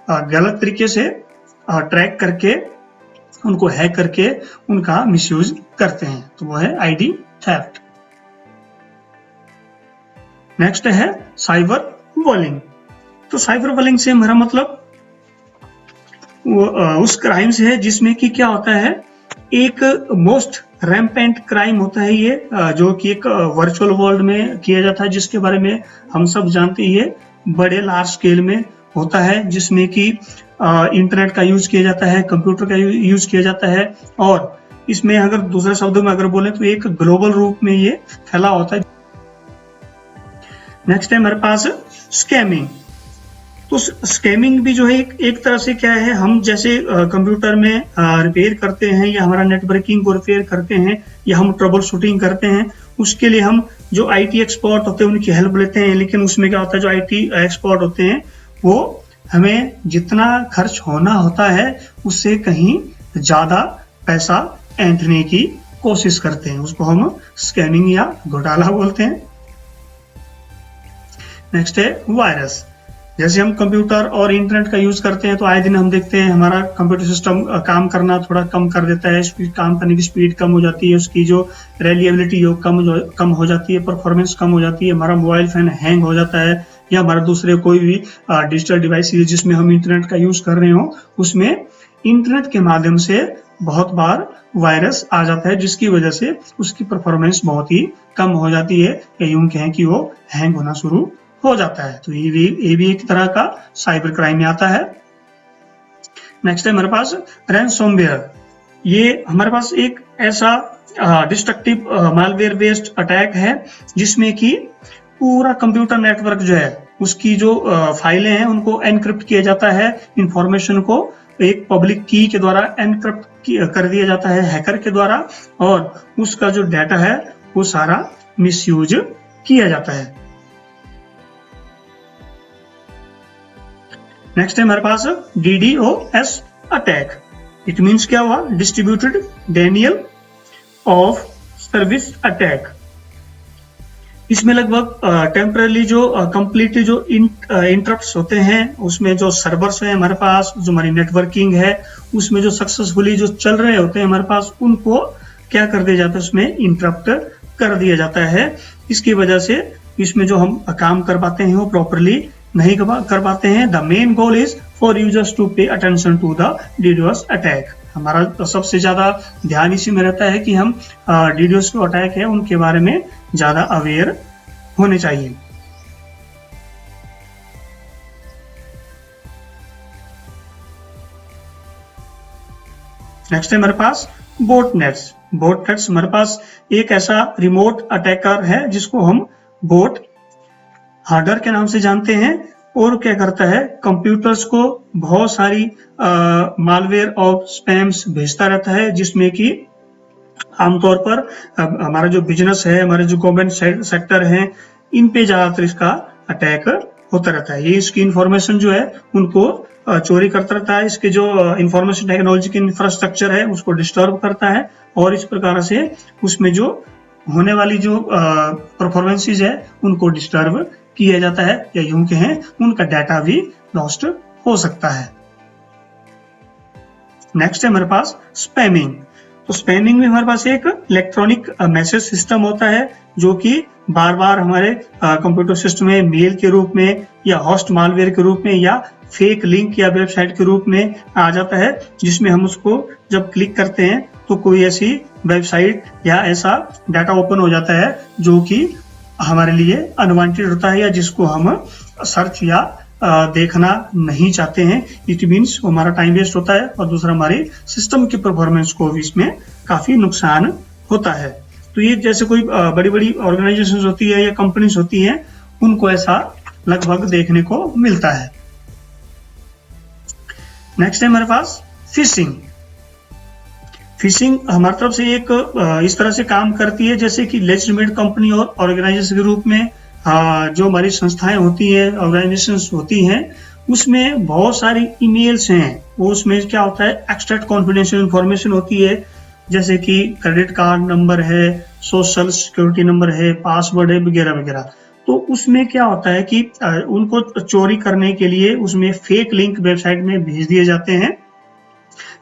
गलत तरीके से ट्रैक करके उनको हैक करके उनका मिसयूज करते हैं। तो वो है आईडी थेफ्ट। नेक्स्ट है साइबर बलिंग। तो साइबर बलिंग से हमारा मतलब उस क्राइम से है जिसमें कि क्या होता है, एक मोस्ट रैम्पेंट क्राइम होता है ये, जो कि एक वर्चुअल वर्ल्ड में किया जाता है, जिसके बारे में हम सब जानते ही है, बड़े लार्ज स्केल में होता है, जिसमें कि इंटरनेट का यूज किया जाता है, कंप्यूटर का यूज किया जाता है और इसमें अगर दूसरे शब्दों में अगर बोले तो एक ग्लोबल रूप में ये फैला होता है। नेक्स्ट है हमारे पास स्कैमिंग। तो स्कैमिंग भी जो है एक तरह से क्या है, हम जैसे कंप्यूटर में रिपेयर करते हैं या हमारा नेटवर्किंग को रिपेयर करते हैं या हम ट्रबल शूटिंग करते हैं, उसके लिए हम जो आईटी एक्सपर्ट होते हैं उनकी हेल्प लेते हैं। लेकिन उसमें क्या होता है, जो आईटी एक्सपर्ट होते हैं वो हमें जितना खर्च होना होता है उससे कहीं ज्यादा पैसा ऐंठने की कोशिश करते हैं, उसको हम स्कैमिंग या घोटाला बोलते हैं। नेक्स्ट है वायरस। जैसे हम कंप्यूटर और इंटरनेट का यूज करते हैं तो आए दिन हम देखते हैं हमारा कंप्यूटर सिस्टम काम करना थोड़ा कम कर देता है, काम करने की स्पीड कम हो जाती है, उसकी जो रिलायबिलिटी कम हो जाती है, परफॉर्मेंस कम हो जाती है, हमारा मोबाइल फोन हैंग हो जाता है या हमारा दूसरे कोई भी डिजिटल डिवाइस जिसमें हम इंटरनेट का यूज कर रहे हो उसमें इंटरनेट के माध्यम से बहुत बार वायरस आ जाता है, जिसकी वजह से उसकी परफॉर्मेंस बहुत ही कम हो जाती है या यूं कहें कि वो हैंग होना शुरू हो जाता है। तो ये भी एक तरह का साइबर क्राइम में आता है। नेक्स्ट है हमारे पास रैंसमवेयर। ये हमारे पास एक ऐसा डिस्ट्रक्टिव मालवेयर बेस्ड अटैक है जिसमें कि पूरा कंप्यूटर नेटवर्क जो है उसकी जो फाइलें हैं उनको एनक्रिप्ट किया जाता है, इंफॉर्मेशन को एक पब्लिक की के द्वारा एनक्रिप्ट कर दिया जाता है हैकर के द्वारा और उसका जो डाटा है वो सारा मिसयूज किया जाता है। नेक्स्ट है हमारे पास DDoS अटैक। इट मीन्स क्या हुआ, distributed Daniel of service attack. इसमें लगभग टेम्पररी जो कंप्लीटली जो इंटरप्ट्स होते हैं, उसमें जो सर्वर्स है हमारे पास, जो हमारी नेटवर्किंग है उसमें जो सक्सेसफुली जो चल रहे होते हैं हमारे पास, उनको क्या कर दिया जाता है, उसमें इंटरप्ट कर दिया जाता है। इसकी वजह से इसमें जो हम काम कर पाते हैं वो प्रॉपरली नहीं कर पाते हैं। The main goal is for users to pay attention to the DDoS attack. हमारा तो सबसे ज्यादा ध्यान इसी में रहता है कि हम DDoS जो अटैक है उनके बारे में ज्यादा अवेयर होने चाहिए। नेक्स्ट है हमारे पास बोटनेट्स। बोटनेट्स हमारे पास एक ऐसा रिमोट अटैकर है जिसको हम बोट हार्डर के नाम से जानते हैं, और क्या करता है, कंप्यूटर्स को बहुत सारी मालवेयर और स्पैम्स भेजता रहता है, जिसमें कि आमतौर पर हमारा जो बिजनेस है, हमारे जो गवर्नमेंट सेक्टर है, इन पे ज्यादातर इसका अटैक होता रहता है। ये इसकी इंफॉर्मेशन जो है उनको चोरी करता रहता है, इसके जो इंफॉर्मेशन टेक्नोलॉजी की इंफ्रास्ट्रक्चर है उसको डिस्टर्ब करता है, और इस प्रकार से उसमें जो होने वाली जो परफॉर्मेंसेज है उनको डिस्टर्ब किया जाता है, या यूं कहें उनका डाटा भी लॉस्ट हो सकता है। नेक्स्ट है हमारे पास स्पैमिंग। तो स्पैमिंग में हमारे पास एक इलेक्ट्रॉनिक मैसेज सिस्टम होता है जो कि बार बार हमारे कंप्यूटर सिस्टम में मेल के रूप में, या होस्ट मालवेयर के रूप में, या फेक लिंक या वेबसाइट के रूप में आ जाता है, जिसमें हम उसको जब क्लिक करते हैं तो कोई ऐसी वेबसाइट या ऐसा डाटा ओपन हो जाता है जो कि हमारे लिए अनवांटेड होता है, या जिसको हम सर्च या देखना नहीं चाहते हैं। इट मीन्स हमारा टाइम वेस्ट होता है, और दूसरा हमारी सिस्टम की परफॉर्मेंस को भी इसमें काफी नुकसान होता है। तो ये जैसे कोई बड़ी बड़ी ऑर्गेनाइजेशंस होती है या कंपनीज होती हैं, उनको ऐसा लगभग देखने को मिलता है। नेक्स्ट है हमारे पास फिशिंग। फिशिंग हमारी तरफ से एक इस तरह से काम करती है जैसे कि लेजिटिमेट कंपनी और ऑर्गेनाइजेशन के रूप में जो हमारी संस्थाएं होती हैं, ऑर्गेनाइजेशंस होती हैं, उसमें बहुत सारी ईमेल्स हैं। वो उसमें क्या होता है, एक्सट्रैक्ट कॉन्फिडेंशियल इंफॉर्मेशन होती है, जैसे कि क्रेडिट कार्ड नंबर है, सोशल सिक्योरिटी नंबर है, पासवर्ड है, वगैरह वगैरह। तो उसमें क्या होता है कि उनको चोरी करने के लिए उसमें फेक लिंक वेबसाइट में भेज दिए जाते हैं।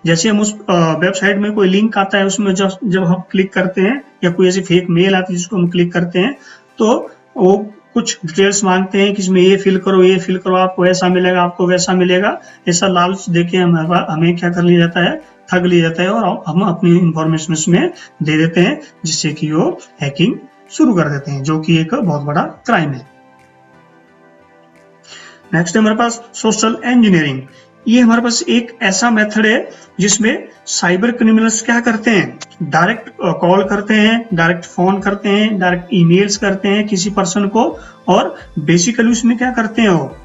जैसे हम उस वेबसाइट में कोई लिंक आता है, उसमें जब हम क्लिक करते हैं, या कोई ऐसी फेक मेल आती है जिसको हम क्लिक करते हैं, तो वो कुछ डिटेल्स मांगते हैं कि इसमें ये फिल करो, ये फिल करो, आपको ऐसा मिलेगा, आपको वैसा मिलेगा। ऐसा लालच देके हमें क्या कर लिया जाता है, ठग लिया जाता है, और हम अपनी इंफॉर्मेशन उसमें दे देते हैं, जिससे कि वो हैकिंग शुरू कर देते हैं, जो कि एक बहुत बड़ा क्राइम है। नेक्स्ट है हमारे पास सोशल इंजीनियरिंग। ये हमारे पास एक ऐसा मेथड है जिसमें साइबर क्रिमिनल्स क्या करते हैं, डायरेक्ट कॉल करते हैं, डायरेक्ट फोन करते हैं, डायरेक्ट ईमेल्स करते हैं किसी पर्सन को, और बेसिकली उसमें क्या करते हैं, वो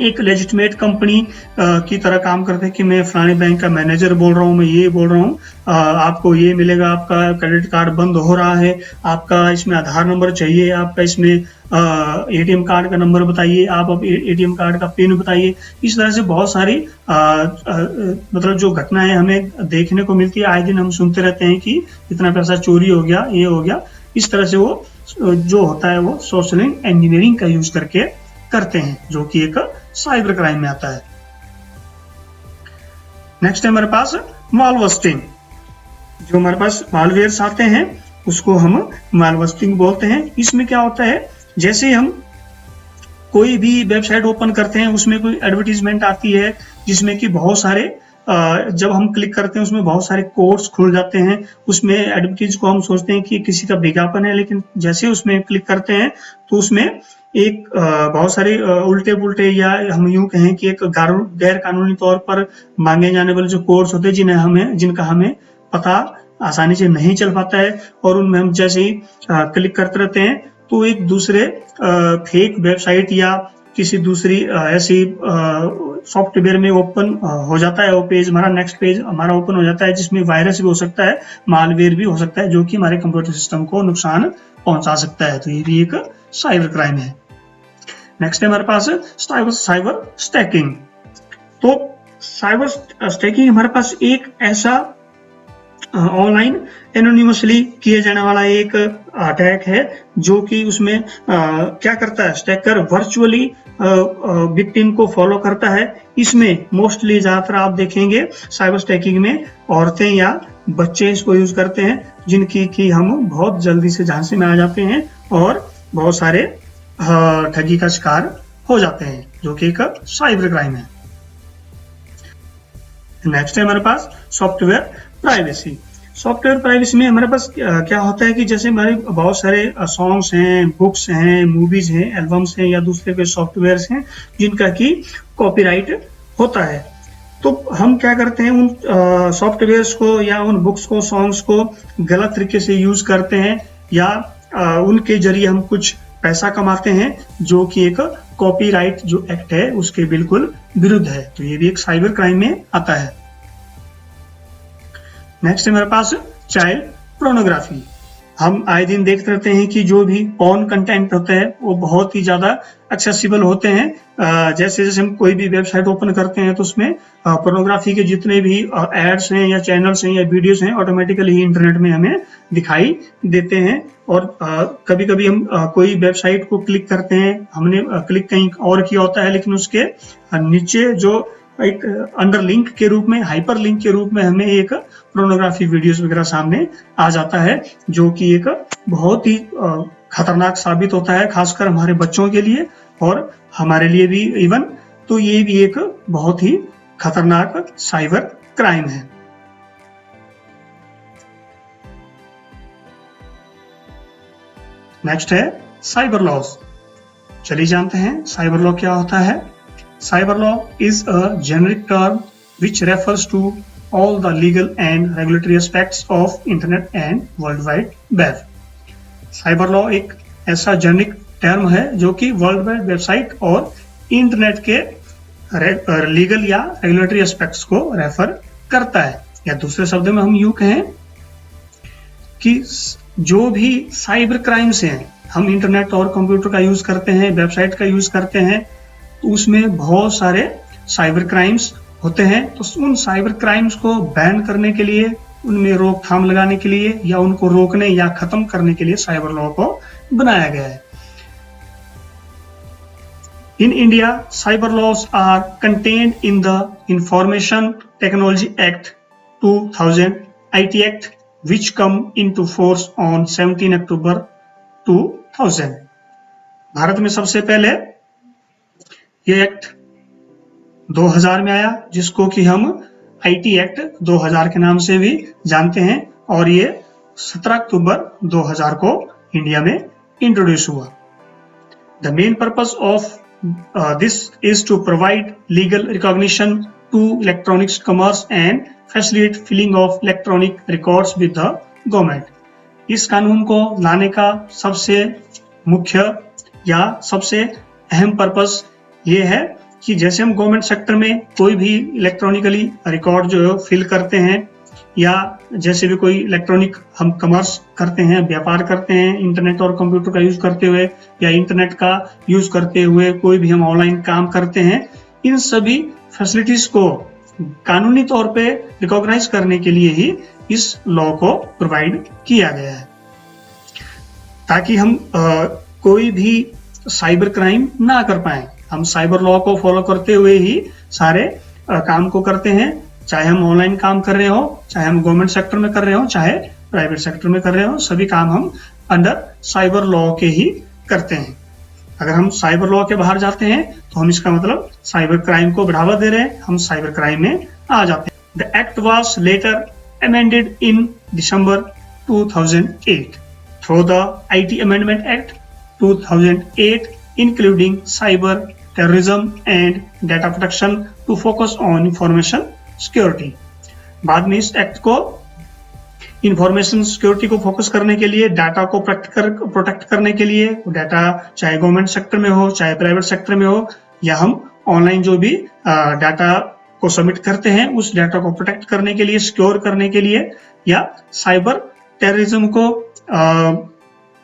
एक लेजिटिमेट कंपनी की तरह काम करते हैं कि मैं फलाने बैंक का मैनेजर बोल रहा हूँ, मैं ये बोल रहा हूँ, आपको ये मिलेगा, आपका क्रेडिट कार्ड बंद हो रहा है, आपका इसमें आधार नंबर चाहिए, आपका इसमें एटीएम कार्ड का नंबर बताइए, आप एटीएम कार्ड का पिन बताइए। इस तरह से बहुत सारी मतलब जो घटनाएं हमें देखने को मिलती है, आए दिन हम सुनते रहते हैं कि इतना पैसा चोरी हो गया, ये हो गया। इस तरह से वो जो होता है वो सोशल इंजीनियरिंग का यूज करके करते हैं, जो कि एक साइबर क्राइम में आता है। नेक्स्ट है हमारे पास मालवेस्टिंग। जो हमारे पास मालवेयर्स आते हैं उसको हम मालवेस्टिंग बोलते हैं। इसमें क्या होता है, जैसे हम कोई भी वेबसाइट ओपन करते हैं, उसमें कोई एडवर्टीजमेंट आती है जिसमें कि बहुत सारे जब हम क्लिक करते हैं उसमें बहुत सारे कोड्स खुल जाते हैं। उसमें एडवर्टीज को हम सोचते हैं कि किसी का विज्ञापन है, लेकिन जैसे उसमें क्लिक करते हैं तो उसमें एक बहुत सारे उल्टे पुल्टे, या हम यूं कहें कि एक गैर कानूनी तौर पर मांगे जाने वाले जो कोड्स होते हैं जिनका हमें पता आसानी से नहीं चल पाता है, और उनमें हम जैसे ही क्लिक करते रहते हैं तो एक दूसरे फेक वेबसाइट या किसी दूसरी ऐसी सॉफ्टवेयर में ओपन हो जाता है वो पेज, हमारा नेक्स्ट पेज हमारा ओपन हो जाता है जिसमें वायरस भी हो सकता है, मालवेयर भी हो सकता है जो कि हमारे कंप्यूटर सिस्टम को नुकसान पहुंचा सकता है। तो ये भी एक साइबर क्राइम है। नेक्स्ट है हमारे पास साइबर स्टैकिंग। तो साइबर स्टैकिंग हमारे पास एक ऐसा ऑनलाइन एनोनिमसली किए जाने वाला एक अटैक है जो कि उसमें क्या करता है, स्टैकर वर्चुअली विक्टिम को फॉलो करता है। इसमें मोस्टली ज्यादातर आप देखेंगे साइबर स्टैकिंग में औरतें या बच्चे इसको यूज करते हैं, जिनकी कि हम बहुत जल्दी से झांसे में आ जाते हैं और बहुत सारे ठगी का शिकार हो जाते हैं, जो कि एक साइबर क्राइम है। नेक्स्ट है हमारे पास सॉफ्टवेयर प्राइवेसी। सॉफ्टवेयर प्राइवेसी में हमारे पास क्या होता है कि जैसे हमारे बहुत सारे सॉन्ग्स हैं, बुक्स हैं, मूवीज हैं, एल्बम्स हैं या दूसरे के सॉफ्टवेयर्स हैं जिनका कि कॉपीराइट होता है। तो हम क्या करते हैं, उन सॉफ्टवेयर्स को या उन बुक्स को, सॉन्ग्स को गलत तरीके से यूज करते हैं या उनके जरिए हम कुछ पैसा कमाते हैं, जो कि एक कॉपीराइट जो एक्ट है उसके बिल्कुल विरुद्ध है। तो ये भी एक साइबर क्राइम में आता है। नेक्स्ट है हमारे पास चाइल्ड पोर्नोग्राफी। हम आए दिन देखते रहते हैं कि जो भी पॉर्न कंटेंट होता है वो बहुत ही ज्यादा एक्सेसिबल होते हैं। जैसे जैसे हम कोई भी वेबसाइट ओपन करते हैं तो उसमें पोर्नोग्राफी के जितने भी एड्स हैं या चैनल्स हैं या वीडियोस हैं ऑटोमेटिकली ही इंटरनेट में हमें दिखाई देते हैं। और कभी कभी हम कोई वेबसाइट को क्लिक करते हैं, हमने क्लिक कहीं और किया होता है, लेकिन उसके नीचे जो एक अंडर लिंक के रूप में, हाइपर लिंक के रूप में हमें एक पोर्नोग्राफी वीडियोस वगैरह सामने आ जाता है, जो कि एक बहुत ही खतरनाक साबित होता है, खासकर हमारे बच्चों के लिए और हमारे लिए भी इवन। तो ये भी एक बहुत ही खतरनाक साइबर क्राइम है। नेक्स्ट है साइबर लॉज। चलिए जानते हैं साइबर लॉ क्या होता है। Cyber law is a generic term which refers to all the legal and regulatory aspects of Internet and World Wide Web. Cyber law एक ऐसा जेनरिक टर्म है जो कि वर्ल्ड वाइड वेबसाइट और इंटरनेट के लीगल या रेगुलेटरी एस्पेक्ट्स को refer करता है। या दूसरे शब्दों में हम यूं कहें कि जो भी साइबर क्राइम्स हैं, हम इंटरनेट और कंप्यूटर का यूज करते हैं, वेबसाइट का यूज करते हैं, तो उसमें बहुत सारे साइबर क्राइम्स होते हैं। तो उन साइबर क्राइम्स को बैन करने के लिए, उनमें रोकथाम लगाने के लिए या उनको रोकने या खत्म करने के लिए साइबर लॉ को बनाया गया है। In India cyber laws are contained in the information technology act 2000 IT act which come into force on 17 October 2000। भारत में सबसे पहले ये एक्ट 2000 में आया, जिसको कि हम IT एक्ट 2000 के नाम से भी जानते हैं, और ये 17 अक्टूबर 2000 को इंडिया में इंट्रोड्यूस हुआ। The main purpose of this is to provide legal recognition to electronics commerce and facilitate filling of electronic records with the government. इस कानून को लाने का सबसे मुख्य या सबसे अहम पर्पस ये है कि जैसे हम गवर्नमेंट सेक्टर में कोई भी इलेक्ट्रॉनिकली रिकॉर्ड जो है फिल करते हैं, या जैसे भी कोई इलेक्ट्रॉनिक हम कॉमर्स करते हैं, व्यापार करते हैं इंटरनेट और कंप्यूटर का यूज करते हुए, या इंटरनेट का यूज करते हुए कोई भी हम ऑनलाइन काम करते हैं, इन सभी फैसिलिटीज को कानूनी तौर पे रिकॉग्नाइज करने के लिए ही इस लॉ को प्रोवाइड किया गया है, ताकि हम कोई भी साइबर क्राइम ना कर पाए। हम साइबर लॉ को फॉलो करते हुए ही सारे काम को करते हैं, चाहे हम ऑनलाइन काम कर रहे हो, चाहे हम गवर्नमेंट सेक्टर में कर रहे हो, चाहे प्राइवेट सेक्टर में कर रहे हो, सभी काम हम अंडर साइबर लॉ के ही करते हैं। अगर हम साइबर लॉ के बाहर जाते हैं तो हम इसका मतलब साइबर क्राइम को बढ़ावा दे रहे हैं, हम साइबर क्राइम में आ जाते हैं। The act was later amended in December 2008 through the IT Amendment Act 2008, including cyber terrorism and data protection to focus on information security। बाद में इस एक्ट को इंफॉर्मेशन सिक्योरिटी को फोकस करने के लिए, डाटा को प्रोटेक्ट करने के लिए, डाटा चाहे गवर्नमेंट सेक्टर में हो चाहे प्राइवेट सेक्टर में हो, या हम ऑनलाइन जो भी डाटा को सबमिट करते हैं उस डाटा को प्रोटेक्ट करने के लिए, सिक्योर करने के लिए, या साइबर टेररिज्म को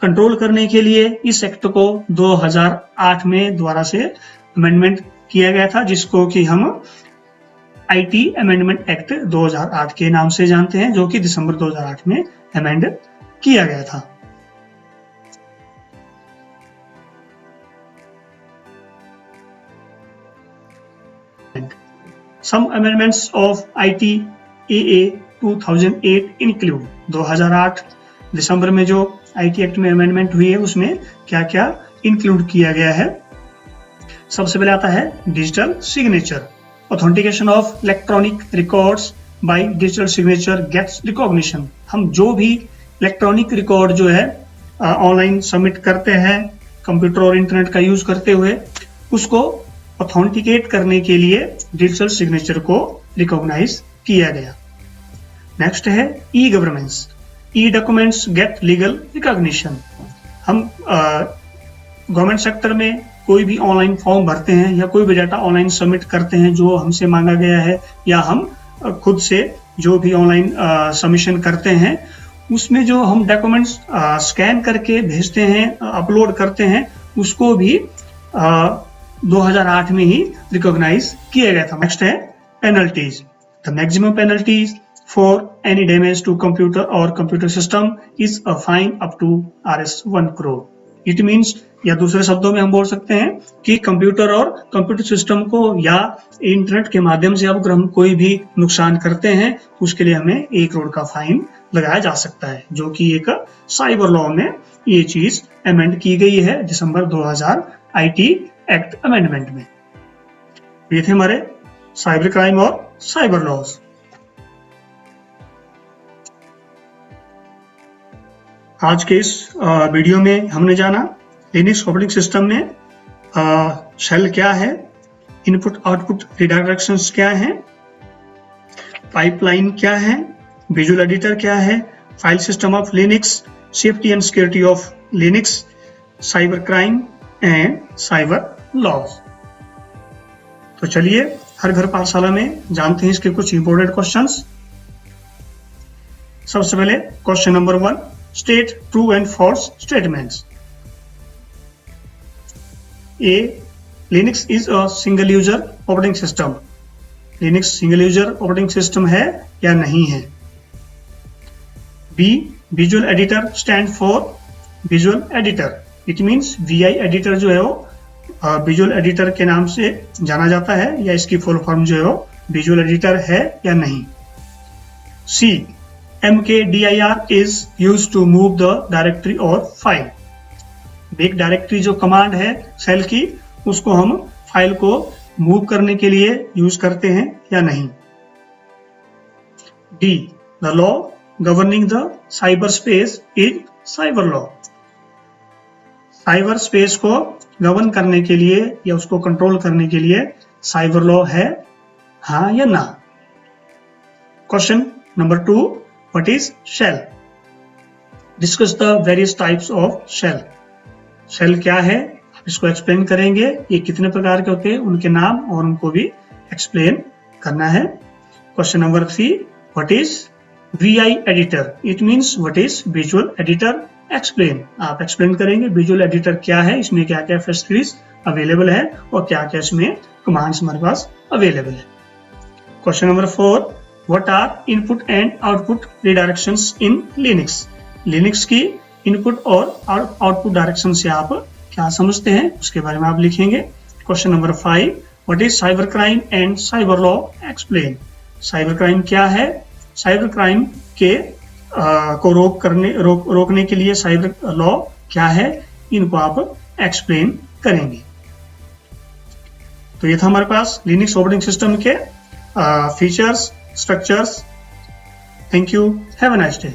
कंट्रोल करने के लिए इस एक्ट को 2008 में दोबारा से अमेंडमेंट किया गया था, जिसको कि हम आईटी अमेंडमेंट एक्ट 2008 के नाम से जानते हैं, जो कि दिसंबर 2008 में अमेंड किया गया था। Some amendments of ITAA 2008 include 2008 दिसंबर में जो आईटी एक्ट में अमेंडमेंट हुई है उसमें क्या क्या इंक्लूड किया गया है। सबसे पहले आता है digital signature. Authentication of electronic records by digital signature gets recognition. हम जो भी इलेक्ट्रॉनिक रिकॉर्ड जो है ऑनलाइन सबमिट करते हैं कंप्यूटर और इंटरनेट का यूज करते हुए, उसको ऑथेंटिकेट करने के लिए डिजिटल सिग्नेचर को रिकॉग्नाइज किया गया। नेक्स्ट है ई गवर्नेंस। ई डॉक्यूमेंट्स गेट लीगल रिकॉग्निशन। हम गवर्नमेंट सेक्टर में कोई भी ऑनलाइन फॉर्म भरते हैं या कोई भी डाटा ऑनलाइन सबमिट करते हैं जो हमसे मांगा गया है, या हम खुद से जो भी ऑनलाइन सबमिशन करते हैं, उसमें जो हम डॉक्यूमेंट्स स्कैन करके भेजते हैं, अपलोड करते हैं, उसको भी 2008 में ही रिकॉग्नाइज किया गया था। नेक्स्ट है penalties. The maximum penalties for any damage to computer और computer system is a fine up to Rs 1 crore. It means, या दूसरे शब्दों में हम बोल सकते हैं कि कंप्यूटर और कंप्यूटर सिस्टम को या इंटरनेट के माध्यम से अगर हम कोई भी नुकसान करते हैं उसके लिए हमें 1 करोड़ का फाइन लगाया जा सकता है, जो कि एक साइबर लॉ में ये चीज अमेंड की गई है दिसंबर 2000 आईटी एक्ट अमेंडमेंट में। ये थे हमारे साइबर क्राइम और साइबर लॉज। आज के इस वीडियो में हमने जाना लिनक्स ऑपरेटिंग सिस्टम में शेल क्या है, इनपुट आउटपुट रिडायरेक्शंस क्या है, पाइपलाइन क्या है, विजुअल एडिटर क्या है, file system of Linux, safety and security of Linux, cyber crime and cyber laws. तो चलिए हर घर पाठशाला में जानते हैं इसके कुछ इंपोर्टेंट क्वेश्चंस। सबसे पहले question number 1, state true and false statements. A, Linux is a single user operating system. Linux single user operating system है या नहीं है। B, visual editor stand for visual editor. It means VI editor जो है वो visual editor के नाम से जाना जाता है, या इसकी फुल फॉर्म जो है वो विजुअल एडिटर है या नहीं। सी, mkdir is used to move the directory or file। Make directory जो कमांड है शेल की, उसको हम फाइल को मूव करने के लिए यूज करते हैं या नहीं। D, the law governing the cyber space is cyber law. Cyber space को गवर्न करने के लिए या उसको कंट्रोल करने के लिए साइबर लॉ है, हाँ या ना। Question number 2, what is shell. Discuss the various types of shell. Shell क्या है, इसको एक्सप्लेन करेंगे। ये कितने प्रकार के होते हैं, उनके नाम और उनको भी एक्सप्लेन करना है। Question number 3, what is VI editor. It means what is visual editor. Explain, आप एक्सप्लेन करेंगे विजुअल एडिटर क्या है, इसमें क्या क्या फैसिलिटीज अवेलेबल है और क्या क्या इसमें कमांड्स हमारे पास अवेलेबल है। Question number 4, what are input and output redirections in Linux. Linux की इनपुट और आउटपुट डायरेक्शन से आप क्या समझते हैं, उसके बारे में आप लिखेंगे। Question number 5, what is cyber crime and cyber law. Explain, cyber crime क्या है, साइबर क्राइम के को रोकने के लिए साइबर लॉ क्या है, इनको आप एक्सप्लेन करेंगे। तो ये था हमारे पास लिनक्स ऑपरेटिंग सिस्टम के features, structures. Thank you, have a nice day.